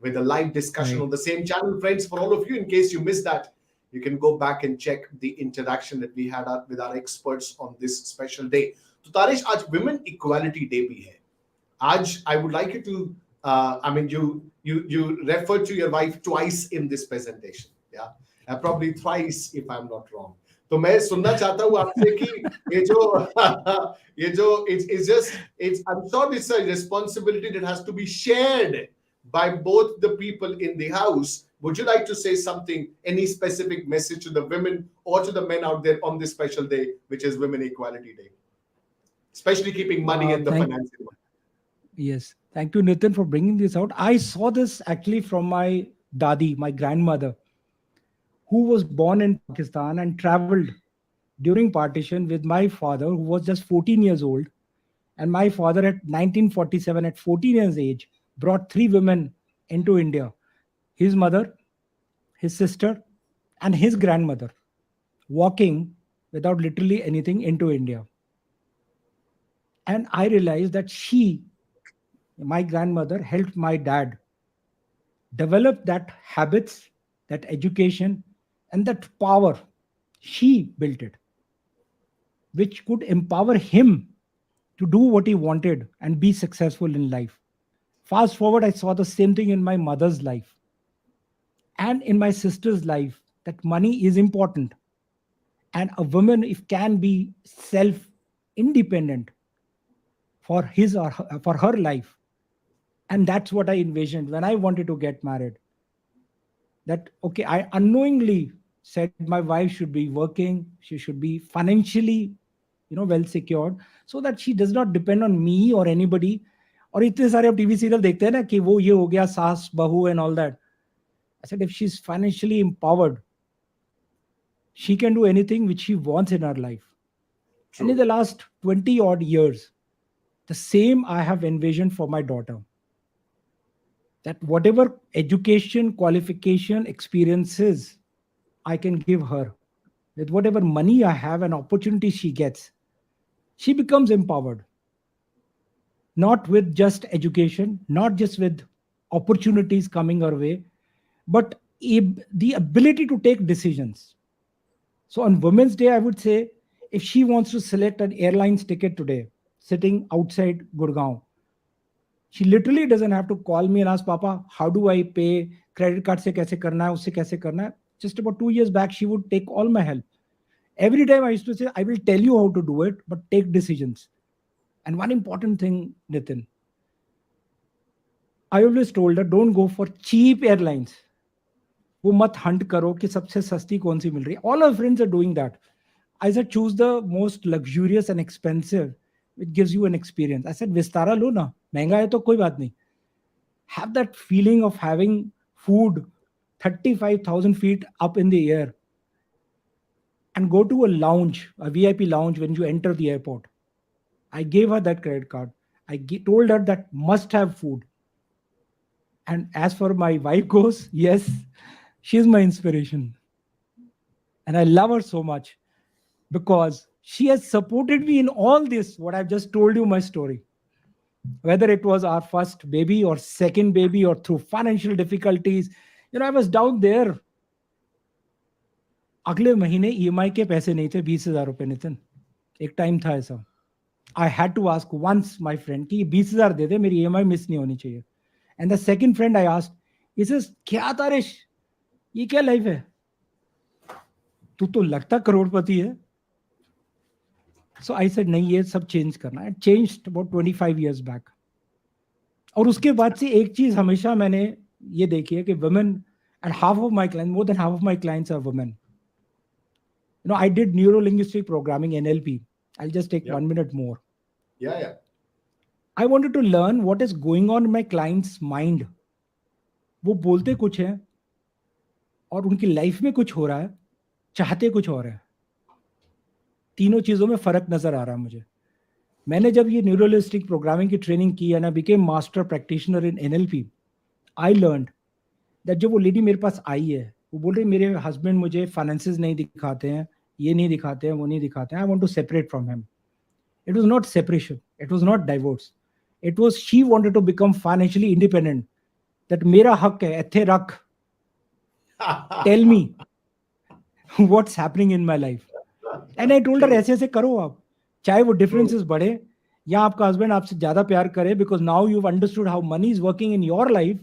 with a live discussion on the same channel. Friends, for all of you, in case you missed that, You can go back and check the interaction that we had with our experts on this special day. तो तारिश, आज Women Equality Day भी है. Aj, I would like you to, I mean, you referred to your wife twice in this presentation, yeah, probably thrice if I'm not wrong. तो मैं सुनना चाहता हूँ आपसे कि it's just, I'm sure it's a responsibility that has to be shared by both the people in the house. Would you like to say something, any specific message to the women or to the men out there on this special day, which is Women Equality Day, especially keeping money and the financial one? Yes. Thank you, Nitin, for bringing this out. I saw this actually from my dadi, my grandmother, who was born in Pakistan and traveled during partition with my father, who was just 14 years old. And my father, at 1947, at 14 years age, brought 3 women into India: his mother, his sister, and his grandmother, walking without literally anything into India. And I realized that my grandmother, helped my dad develop that habits, that education, and that power. She built it, which could empower him to do what he wanted and be successful in life. Fast forward, I saw the same thing in my mother's life and in my sister's life, that money is important. And a woman, if can be self independent for his or for her life. And that's what I envisioned when I wanted to get married. That, okay, I unknowingly said my wife should be working, she should be financially, well secured, so that she does not depend on me or anybody. और इतने सारे अब TV serial देखते हैं ना कि वो ये हो गया सास बहू and all that. I said, if she's financially empowered, she can do anything which she wants in her life. True. And in the last 20 odd years, the same I have envisioned for my daughter. That whatever education, qualification, experiences I can give her, with whatever money I have and opportunity she gets, she becomes empowered. Not with just education, not just with opportunities coming her way, but the ability to take decisions. So on Women's Day, I would say, if she wants to select an airline's ticket today, sitting outside Gurgaon, she literally doesn't have to call me and ask, Papa, how do I pay? Credit card se kaise karna hai, usse kaise karna hai? Just about 2 years back, she would take all my help. Every time I used to say, I will tell you how to do it, but take decisions. And one important thing, Nitin, I always told her, don't go for cheap airlines. वो मत hunt करो कि सबसे सस्ती कौन सी मिल रही है. All our friends are doing that. I said, choose the most luxurious and expensive, which gives you an experience. I said, Vistara लो ना, महंगा है तो कोई बात नहीं. Have that feeling of having food 35,000 feet up in the air, and go to a lounge, a VIP lounge when you enter the airport. I gave her that credit card. I told her that must have food. And as for my wife goes, yes, she's my inspiration. And I love her so much because she has supported me in all this, what I've just told you, my story. Whether it was our first baby or second baby or through financial difficulties, I was down there. अगले महीने EMI के पैसे नहीं थे, 20,000 रुपए, नितिन. एक time था ऐसा. I had to ask once my friend कि 20,000 दे दे, मेरी EMI मिस नहीं होनी चाहिए. And the second friend I asked, he says, क्या तारिश, ये क्या लाइफ है? तू तो लगता करोड़पति है. So I said, नहीं, ये सब चेंज करना. It changed about 25 years back. और उसके बाद से एक चीज हमेशा मैंने ये देखी है कि women, and half of my clients, more than half of my clients are women. I did neuro-linguistic programming, NLP. I'll just take 1 minute more. Yeah. I wanted to learn what is going on in my client's mind. वो बोलते कुछ है और उनकी life में कुछ हो रहा है, चाहते कुछ और है. तीनों चीजों में फर्क नजर आ रहा है मुझे. मैंने जब ये न्यूरोलिस्टिक प्रोग्रामिंग की ट्रेनिंग की and I became master practitioner in NLP, I learned that जब वो लेडी मेरे पास आई है, वो बोल रही मेरे हस्बैंड मुझे फाइनेंसेस नहीं दिखाते हैं, ये नहीं दिखाते हैं, वो नहीं दिखाते हैं. I want to separate from him. It was not separation. It was not divorce. It was she wanted to become financially independent. That मेरा हक है, ऐथे रख. Tell me. what's happening in my life. And I told her, True, ऐसे ऐसे करो आप, चाहे वो true, differences बढ़े या आपका husband आपसे ज़्यादा प्यार करे, because now you've understood how money is working in your life.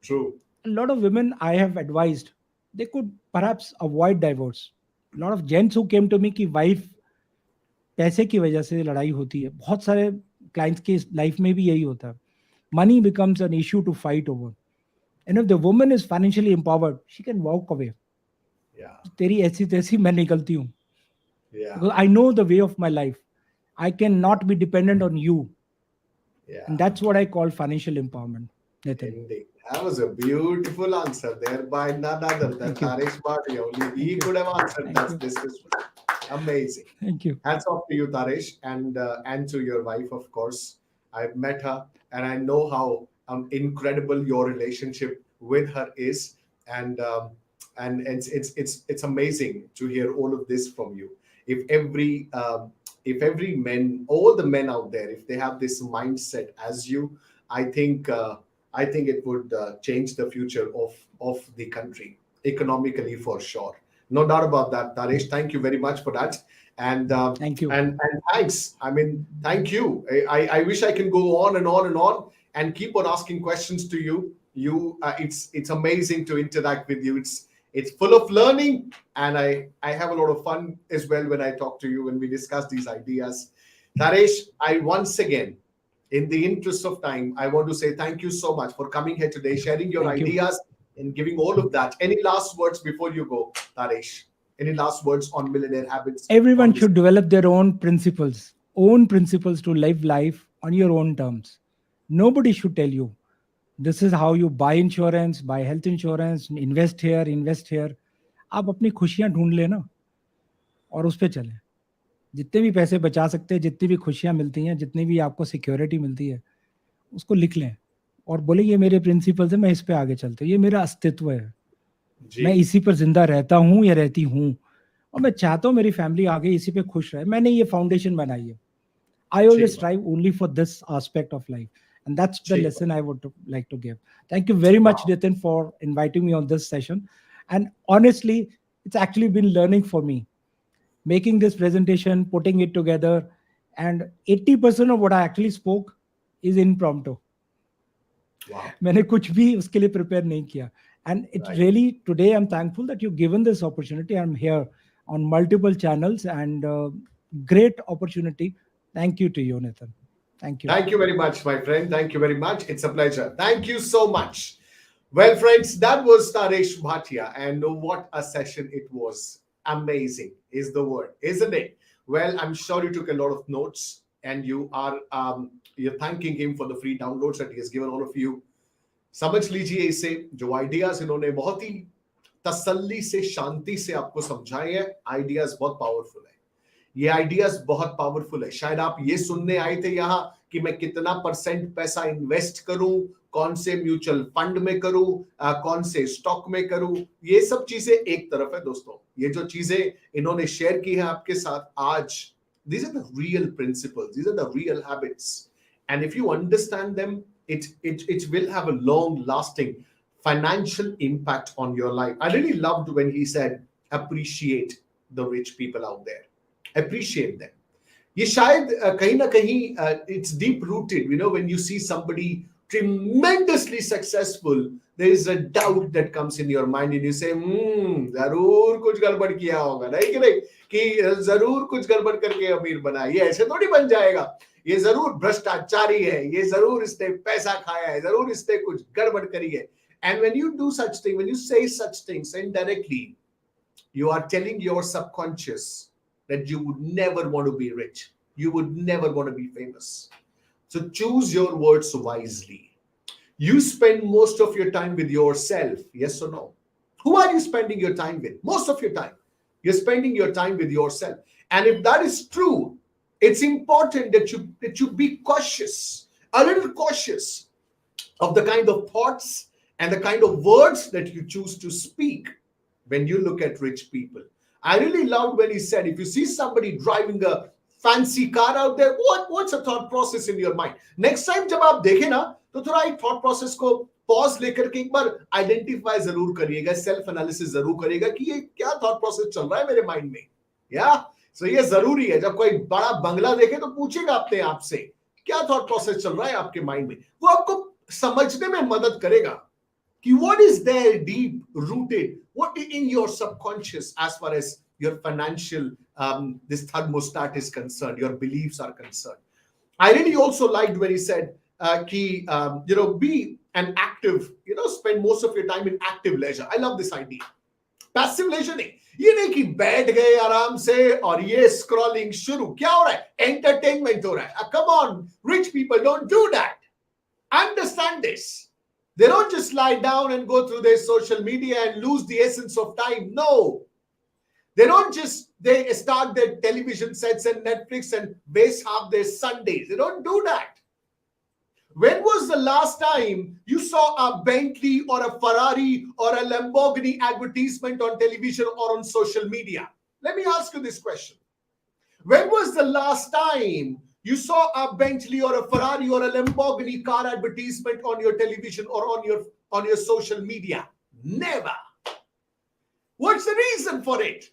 true. A lot of women I have advised, they could perhaps avoid divorce. A lot of gents who came to me कि wife पैसे की वजह से लड़ाई होती है, बहुत सारे clients की लाइफ में भी यही होता है. Money becomes an issue to fight over. And if the woman is financially empowered, she can walk away. Yeah, तेरी ऐसी तैसी मैं निकलती हूँ, yeah, because I know the way of my life. I cannot be dependent on you. And yeah. that's what I call financial empowerment, Nitin. Indeed. That was a beautiful answer there by none other than Thank you. Taresh Bhatia. Only he Thank you. could have answered Thank you. this question. Amazing. Thank you. Hats off to you, Taresh, and to your wife, of course. I've met her, and I know how incredible your relationship with her is, and it's amazing to hear all of this from you. If every men, all the men out there, if they have this mindset as you, I think I think it would change the future of the country economically for sure. No doubt about that, Taresh. Thank you very much for that. And Thank you. and thanks. I mean, thank you. I wish I can go on and on and on and keep on asking questions to you. It's amazing to interact with you. It's full of learning, and I have a lot of fun as well when I talk to you, when we discuss these ideas. Taresh, I once again, in the interest of time, I want to say thank you so much for coming here today, sharing your Thank you. ideas and giving all of that. Any last words before you go, Taresh? Any last words on millionaire habits? Everyone On this? should develop their own principles to live life on your own terms. Nobody should tell you this is how you buy insurance, buy health insurance, invest here, invest here. आप अपनी खुशियां ढूंढ लेना और उस पे चलें. जितने भी पैसे बचा सकते हैं, जितनी भी खुशियां मिलती हैं, जितनी भी आपको सिक्योरिटी मिलती है, उसको लिख लें और बोले ये मेरे प्रिंसिपल्स है, मैं इस पे आगे चलता हूँ, ये मेरा अस्तित्व है, मैं जी, इसी पर जिंदा रहता हूँ या रहती हूँ, और मैं चाहता हूँ मेरी फैमिली आगे इसी पे खुश रहे. मैंने ये फाउंडेशन बनाई है. I ठीक always बात, strive only for this aspect of life. And that's the ठीक बात. lesson I would like to give. Thank you very much, Wow. Nitin, for inviting me on this session. And honestly, it's actually been learning for me. Making this presentation, putting it together, and 80% of what I actually spoke is impromptu. Wow. मैंने कुछ भी उसके लिए prepare नहीं किया. And it Right. really, today I'm thankful that you've given this opportunity. I'm here on multiple channels, and great opportunity. Thank you to you, Nitin. Thank you. Thank you very much, my friend. Thank you very much. It's a pleasure. Thank you so much. Well, friends, that was Taresh Bhatia, and what a session it was. Amazing is the word, isn't it? Well, I'm sure you took a lot of notes, and you're thanking him for the free downloads that he has given all of you. समझ लीजिए इसे, जो ideas इन्होंने बहुत ही तसल्ली से, शांति से आपको समझाए हैं. आइडियाज बहुत पावरफुल है. ये आइडियाज बहुत पावरफुल है. शायद आप ये सुनने आए थे यहाँ कि मैं कितना % पैसा इन्वेस्ट करूं, कौन से म्यूचुअल फंड में करूं, कौन से स्टॉक में करूं. ये सब चीजें एक तरफ है दोस्तों. ये जो चीजें इन्होंने शेयर की है आपके साथ आज, these are the real principles, these are the real habits, and if you understand them, it will have a long lasting financial impact on your life. I really loved when he said appreciate the rich people out there, appreciate them. ये शायद कहीं ना कहीं it's deep rooted, you know, when you see somebody tremendously successful, there is a doubt that comes in your mind and you say जरूर कुछ गड़बड़ किया होगा, नहीं कि नहीं, कि जरूर कुछ गड़बड़ करके अमीर बना, ये ऐसे थोड़ी बन जाएगा, ये जरूर भ्रष्टाचारी है, ये जरूर इसने पैसा खाया है, जरूर इसने कुछ गड़बड़ करी है. And when you do such thing, when you say such things indirectly, you are telling your subconscious that you would never want to be rich, you would never want to be famous. So choose your words wisely. You spend most of your time with yourself, yes or no? Who are you spending your time with? Most of your time you're spending your time with yourself. And if that is true, it's important that you be cautious, a little cautious of the kind of thoughts and the kind of words that you choose to speak when you look at rich people. I really loved when he said, if you see somebody driving a fancy car out there, what's a thought process in your mind? Next time जब आप देखें ना, तो थोड़ा एक thought process को pause लेकर के एक बार आइडेंटिफाई जरूर करिएगा, सेल्फ एनालिसिस जरूर करिएगा कि ये क्या थॉट प्रोसेस चल रहा है मेरे माइंड में। या सो ये जरूरी है, जब कोई बड़ा बंगला देखे तो पूछेगा अपने आप से क्या थॉट प्रोसेस चल रहा है आपके माइंड में। वो आपको समझने में मदद करेगा कि what is there deep rooted, what in your subconscious as far as your financial this thermostat is concerned, your beliefs are concerned. I really also liked when he said be an active, spend most of your time in active leisure. I love this idea. Passive leisure नहीं, ये नहीं कि बैठ गए आराम से और ये स्क्रॉलिंग शुरू, क्या हो रहा है, एंटरटेनमेंट हो रहा है। Come on, rich people don't do that. Understand this. They don't just lie down and go through their social media and lose the essence of time. No. They don't just, they start their television sets and Netflix and waste half their Sundays. They don't do that. When was the last time you saw a Bentley or a Ferrari or a Lamborghini advertisement on television or on social media? Let me ask you this question. When was the last time you saw a Bentley or a Ferrari or a Lamborghini car advertisement on your television or on your social media? Never. What's the reason for it?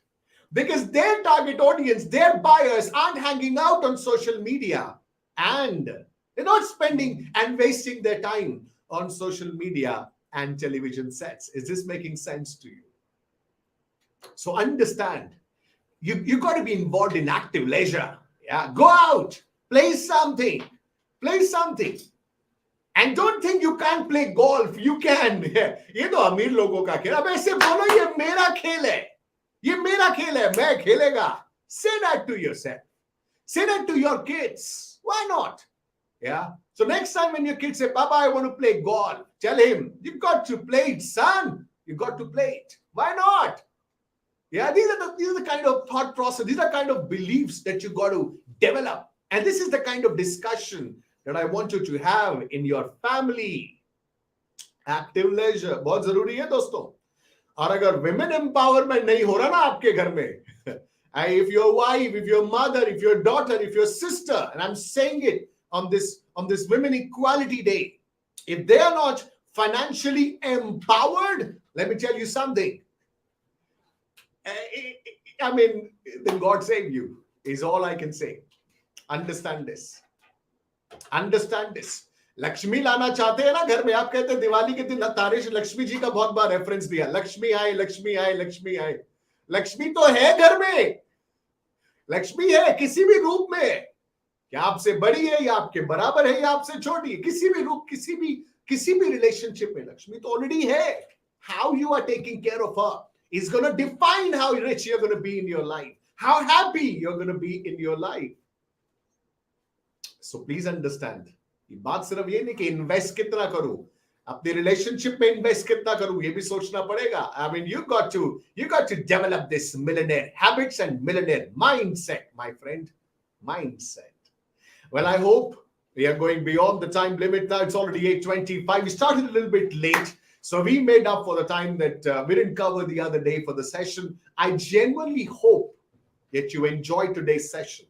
Because their target audience, their buyers aren't hanging out on social media and they're not spending and wasting their time on social media and television sets. Is this making sense to you? So understand, you got to be involved in active leisure. Yeah, go out, play something. And don't think you can't play golf. You can. ये तो अमीर लोगों का खेल। अब ऐसे बोलो ये मेरा खेल है, ये मेरा खेल है, मैं खेलेगा. Say that to yourself. Say that to your kids. Why not? Yeah. So next time when your kids say, Papa, I want to play golf, tell him, you've got to play it, son. You got to play it. Why not? Yeah, these are the kind of thought process, these are kind of beliefs that you got to develop. And this is the kind of discussion that I want you to have in your family. Active leisure बहुत जरूरी है दोस्तों. और अगर women empowerment नहीं हो रहा ना आपके घर में, if your wife, if your mother, if your daughter, if your sister, and I'm saying it on this Women Equality Day, if they are not financially empowered, let me tell you something. I mean, then God save you is all I can say. Understand this. Understand this. Lakshmi लाना चाहते हैं ना घर में, आप कहते हैं दिवाली के दिन तारिश लक्ष्मी जी का बहुत बार रेफरेंस दिया, लक्ष्मी आए, लक्ष्मी आए, लक्ष्मी आए. लक्ष्मी तो है घर में, लक्ष्मी है किसी भी रूप में, क्या आपसे बड़ी है या आपके बराबर है या आपसे छोटी है, किसी भी रूप, किसी भी रिलेशनशिप में लक्ष्मी तो ऑलरेडी है. How you are taking care of her is going to define how rich you're going to be in your life, how happy you're going to be in your life. So please understand, ये बात सिर्फ ये नहीं कि invest कितना करूं, अपने relationship में इन्वेस्ट कितना करूं, ये भी सोचना पड़ेगा. I mean, you got to develop this millionaire habits and millionaire mindset, my friend. Mindset. Well, I hope we are going beyond the time limit now. It's already 8:25. We started a little bit late, so we made up for the time that we didn't cover the other day for the session. I genuinely hope that you enjoyed today's session.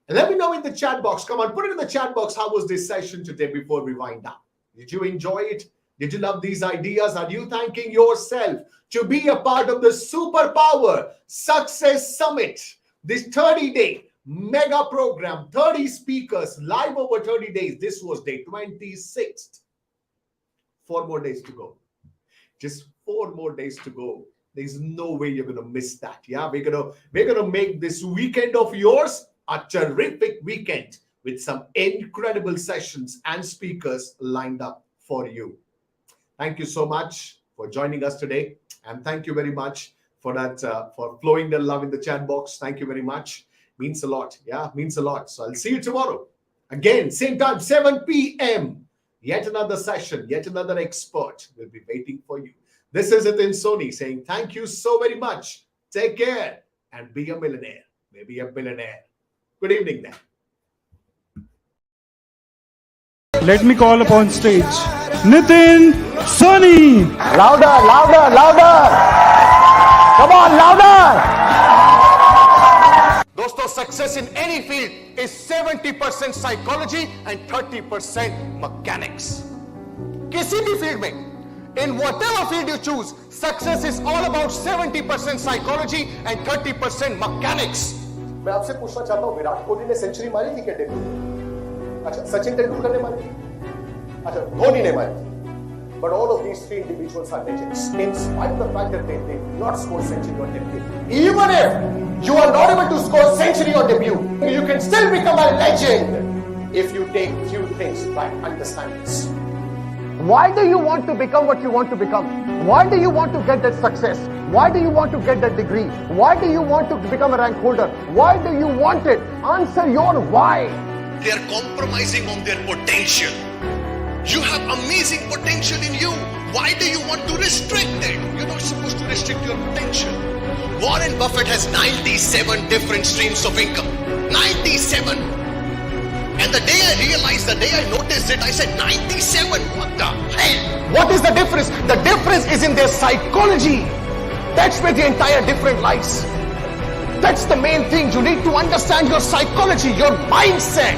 And let me know in the chat box. Come on, put it in the chat box. How was this session today before we wind up? Did you enjoy it? Did you love these ideas? Are you thanking yourself to be a part of the Superpower Success Summit? This 30-day mega program, 30 speakers, live over 30 days. This was day 26th. 4 more days to go. Just 4 more days to go. There's no way you're going to miss that. Yeah, we're gonna make this weekend of yours a terrific weekend with some incredible sessions and speakers lined up for you. Thank you so much for joining us today, and thank you very much for that for flowing the love in the chat box. Thank you very much. Means a lot. Yeah, means a lot. So I'll see you tomorrow again, same time, 7 p.m. Yet another session, yet another expert will be waiting for you. This is Nitin Soni saying thank you so very much. Take care and be a millionaire, maybe a billionaire. Good evening then. Let me call upon stage Nitin Soni. Louder, louder, louder. Come on, louder. दोस्तों, success in any field is 70% psychology and 30% mechanics. किसी भी field में, in whatever field you choose, success is all about 70% psychology and 30% mechanics. मैं आपसे पूछना चाहता हूं, विराट कोहली ने सेंचुरी मारी थी क्या डेब्यू में? अच्छा, सचिन तेंदुलकर ने मारी थी? अच्छा, धोनी ने मारी थी? But all of these three individuals are legends, in spite of the fact that they did not score century on debut. Even if you are not able to score century on debut, you can still become a legend if you take few things right. Understand this. Why do you want to become what you want to become? Why do you want to get that success? Why do you want to get that degree? Why do you want to become a rank holder? Why do you want it? Answer your why. They are compromising on their potential. You have amazing potential in you. Why do you want to restrict it? You're not supposed to restrict your potential. Warren Buffett has 97 different streams of income. 97. And the day I realized, the day I noticed it, I said 97. What the hell? What is the difference? The difference is in their psychology. That's where the entire difference lies. That's the main thing. You need to understand your psychology, your mindset.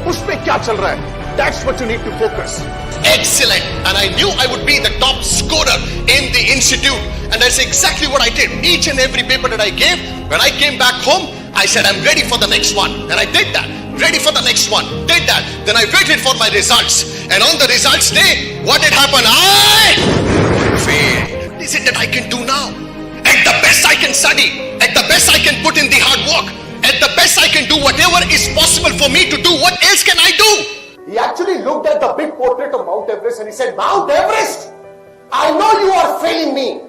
Usme kya chal raha hai? That's what you need to focus. Excellent. And I knew I would be the top scorer in the institute. And that's exactly what I did. Each and every paper that I gave, when I came back home, I said, I'm ready for the next one. And I did that. Ready for the next one. Did that. Then I waited for my results. And on the results day, what did happen? I failed. What is it that I can do now? At the best I can study. At the best I can put in the hard work. At the best I can do whatever is possible for me to do. What else can I do? He actually looked at the big portrait of Mount Everest and he said, Mount Everest, I know you are failing me.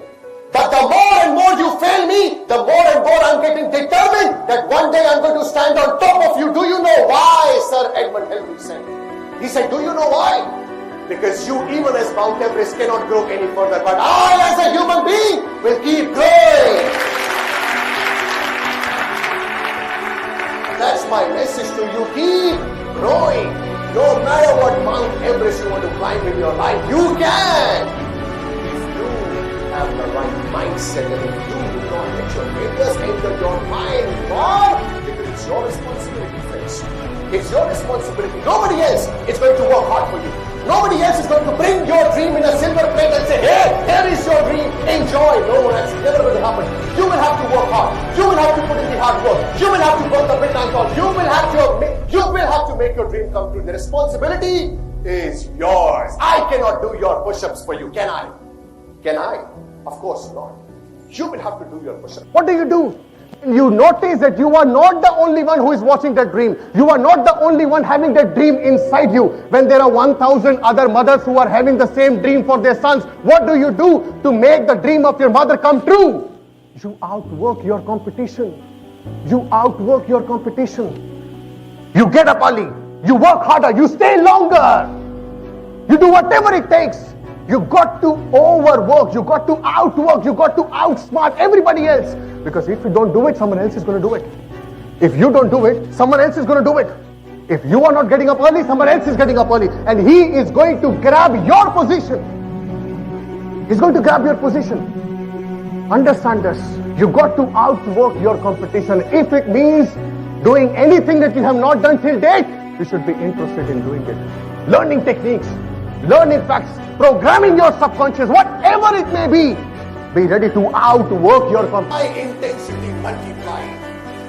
But the more and more you fail me, the more and more I'm getting determined that one day I'm going to stand on top of you. Do you know why, Sir Edmund Hillary said? He said, do you know why? Because you, even as Mount Everest, cannot grow any further. But I, as a human being, will keep growing. That's my message to you. Keep growing. No matter what Mount Everest you want to climb in your life, you can. If you have the right mindset and if you do not let your failures enter your mind, why? Because it's your responsibility, friends. It's your responsibility. Nobody else is going to work hard for you. Nobody else is going to bring your dream in a silver plate and say, hey, here is your dream, enjoy. No, that's never going to happen. You will have to work hard. You will have to put in the hard work. You will have to burn the midnight oil. You will have to make your dream come true. The responsibility is yours. I cannot do your push-ups for you, can I? Can I? Of course not. You will have to do your push-ups. What do? You notice that you are not the only one who is watching that dream. You are not the only one having that dream inside you. When there are 1,000 other mothers who are having the same dream for their sons, what do you do to make the dream of your mother come true? You outwork your competition. You outwork your competition. You get up early. You work harder. You stay longer. You do whatever it takes. You got to overwork. You got to outwork. You got to outsmart everybody else. Because if you don't do it, someone else is going to do it. If you don't do it, someone else is going to do it. If you are not getting up early, someone else is getting up early. And he is going to grab your position. He's going to grab your position. Understand this. You got to outwork your competition. If it means doing anything that you have not done till date, you should be interested in doing it. Learning techniques, learning facts, programming your subconscious, whatever it may be. Be ready to outwork your competition. My intensity multiplied.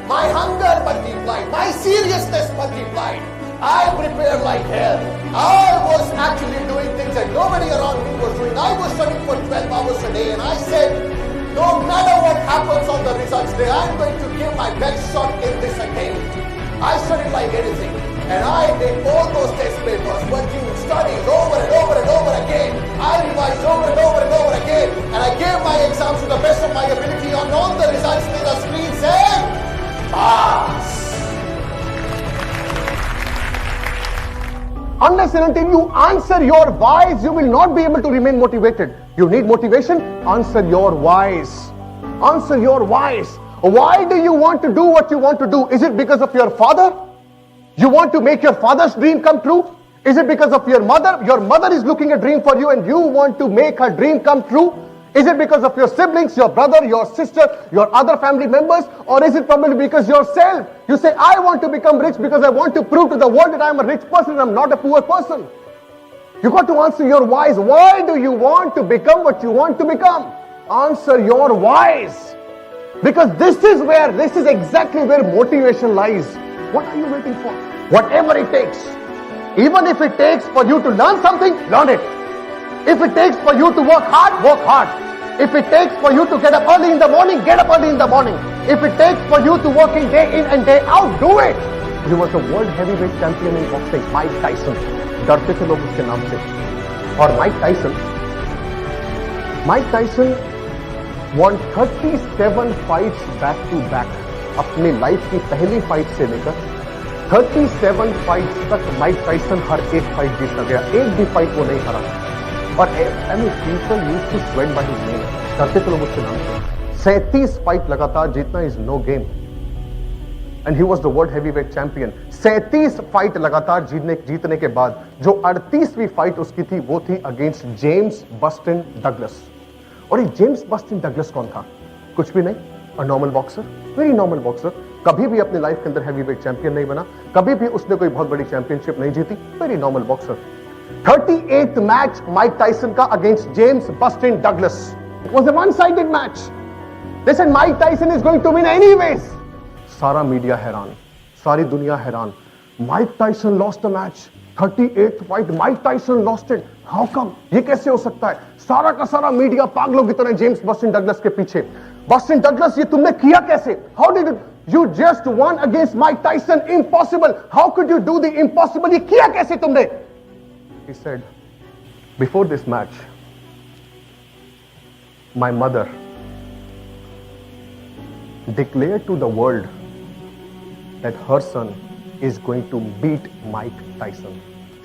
My hunger multiplied. My seriousness multiplied. I prepared like hell. I was actually doing things that nobody around me was doing. I was studying for 12 hours a day and I said, no matter what happens on the results day, I'm going to give my best shot in this attempt. I studied like anything. And I did all those test papers, working, studying over and over and over again. I revised over and over and over again. And I gave my exams to the best of my ability on all the results in the screen said, pass. Unless and until you answer your whys, you will not be able to remain motivated. You need motivation? Answer your whys. Answer your whys. Why do you want to do what you want to do? Is it because of your father? You want to make your father's dream come true? Is it because of your mother? Your mother is looking a dream for you and you want to make her dream come true? Is it because of your siblings, your brother, your sister, your other family members? Or is it probably because yourself? You say, I want to become rich because I want to prove to the world that I am a rich person and I am not a poor person. You got to answer your whys. Why do you want to become what you want to become? Answer your whys. Because this is exactly where motivation lies. What are you waiting for? Whatever it takes. Even if it takes for you to learn something, learn it. If it takes for you to work hard, work hard. If it takes for you to get up early in the morning, get up early in the morning. If it takes for you to work in and day out, do it. He was a world heavyweight champion in boxing, Mike Tyson. डरते थे लोग उसके नाम से. और Mike Tyson won 37 fights back to back. अपनी life की पहली फाइट से लेकर 37 फाइट्स तक माइक टाइसन हर एक फाइट जीतता गया. एक भी फाइट वो नहीं हारा. और people used to sweat by his name. डरते थे लोग उसके नाम से. 37 फाइट लगातार जीतना is no game. And he was the world heavyweight champion. 37 fight लगातार जीतने के बाद जो 38वीं फाइट उसकी थी वो थी अगेंस्ट जेम्स बस्टिन डगलस. और ये जेम्स बस्टिन डगलस कौन था? कुछ भी नहीं. A normal boxer, very normal boxer. कभी भी अपनी लाइफ के अंदर हैवीवेट चैंपियन नहीं बना. कभी भी उसने कोई बहुत बड़ी चैंपियनशिप नहीं जीती. Very normal boxer. 38th match Mike Tyson का against James Buster Douglas. It was a one-sided match. They said Mike Tyson is going to win anyways. सारा मीडिया हैरान, सारी दुनिया हैरान. Mike Tyson lost the match. 38th fight Mike Tyson lost it. How come? ये कैसे हो सकता है? सारा का सारा मीडिया पागलों की तरह जेम्स बस्टिन डगलस के पीछे. बस्टिन डगलस, ये तुमने किया कैसे? How did it? You just one against Mike Tyson. Impossible. How could you do the impossible? ये किया कैसे तुमने? He said, before this match, my mother declared to the world that her son is going to beat Mike Tyson.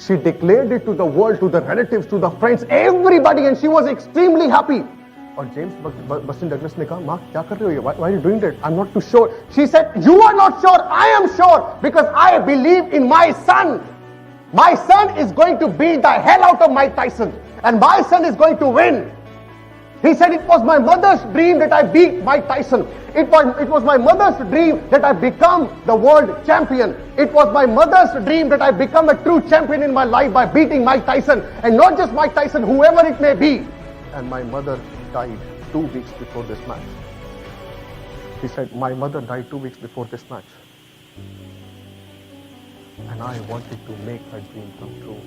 She declared it to the world, to the relatives, to the friends, everybody, and she was extremely happy. और James Buster Douglas ने कहा, माँ क्या कर रहे हो? Why are you doing that? I'm not too sure. She said, you are not sure. I am sure because I believe in my son. My son is going to beat the hell out of Mike Tyson, and my son is going to win. He said it was my mother's dream that I beat Mike Tyson. It was my mother's dream that I become the world champion. It was my mother's dream that I become a true champion in my life by beating Mike Tyson, and not just Mike Tyson, whoever it may be. And my mother died 2 weeks before this match. He said, my mother died 2 weeks before this match. And I wanted to make her dream come true.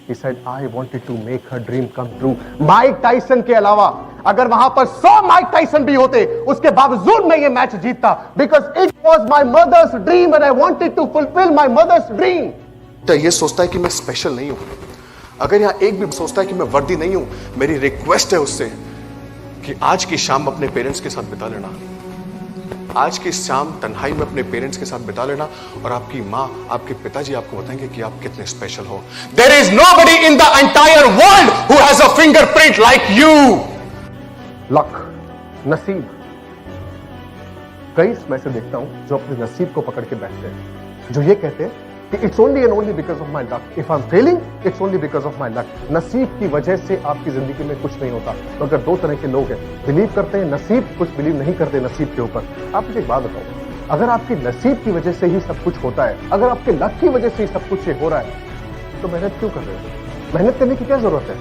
He said, I wanted to make her dream come true. Mike Tyson के अलावा अगर वहां पर 100 Mike Tyson भी होते, उसके बावजूद मैं ये मैच जीतता. Because it was my mother's dream and I wanted to fulfill my mother's dream. तो ये सोचता है कि मैं स्पेशल नहीं हूं. अगर यहाँ एक भी सोचता है कि मैं वर्दी नहीं हूं, मेरी रिक्वेस्ट है उससे कि आज की शाम अपने पेरेंट्स के साथ बिता लेना. आज की शाम तन्हाई में अपने पेरेंट्स के साथ बिता लेना और आपकी माँ, आपके पिताजी आपको बताएंगे कि आप कितने स्पेशल हो. There is nobody in the entire world who has a fingerprint like you. Luck, नसीब. कई मैं से देखता हूं जो अपने नसीब को पकड़ के बैठते हैं, जो ये कहते हैं कि it's only and only because of my luck. If I'm failing, it's only because of my luck. नसीब की वजह से आपकी जिंदगी में कुछ नहीं होता. मगर दो तरह के लोग हैं, बिलीव करते हैं नसीब, कुछ बिलीव नहीं करते नसीब के ऊपर. आप मुझे एक बात बताओ, अगर आपकी नसीब की वजह से ही सब कुछ होता है, अगर आपके लक की वजह से ही सब कुछ ये हो रहा है, तो मेहनत क्यों कर रहे हो? मेहनत करने की क्या जरूरत है?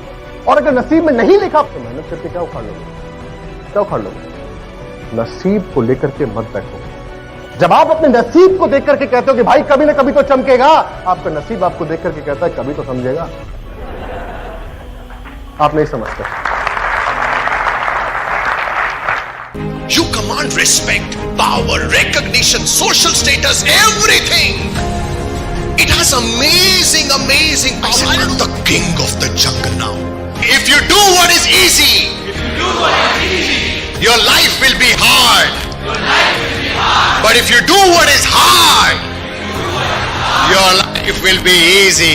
और अगर नसीब में नहीं लिखा तो मेहनत करके क्या उखाड़ लोगे? क्या उखाड़ लोगे? नसीब को लेकर के मत बैठो. जब आप अपने नसीब को देख करके कहते हो कि भाई कभी ना कभी तो चमकेगा, आपका नसीब आपको देख करके कहता है कभी तो समझेगा. आप नहीं समझते. You command respect, power, recognition, social status, everything. It has amazing power. I'm the king of the jungle now. If you do what is easy, your life will be hard. But if you do what is hard, your life will be easy.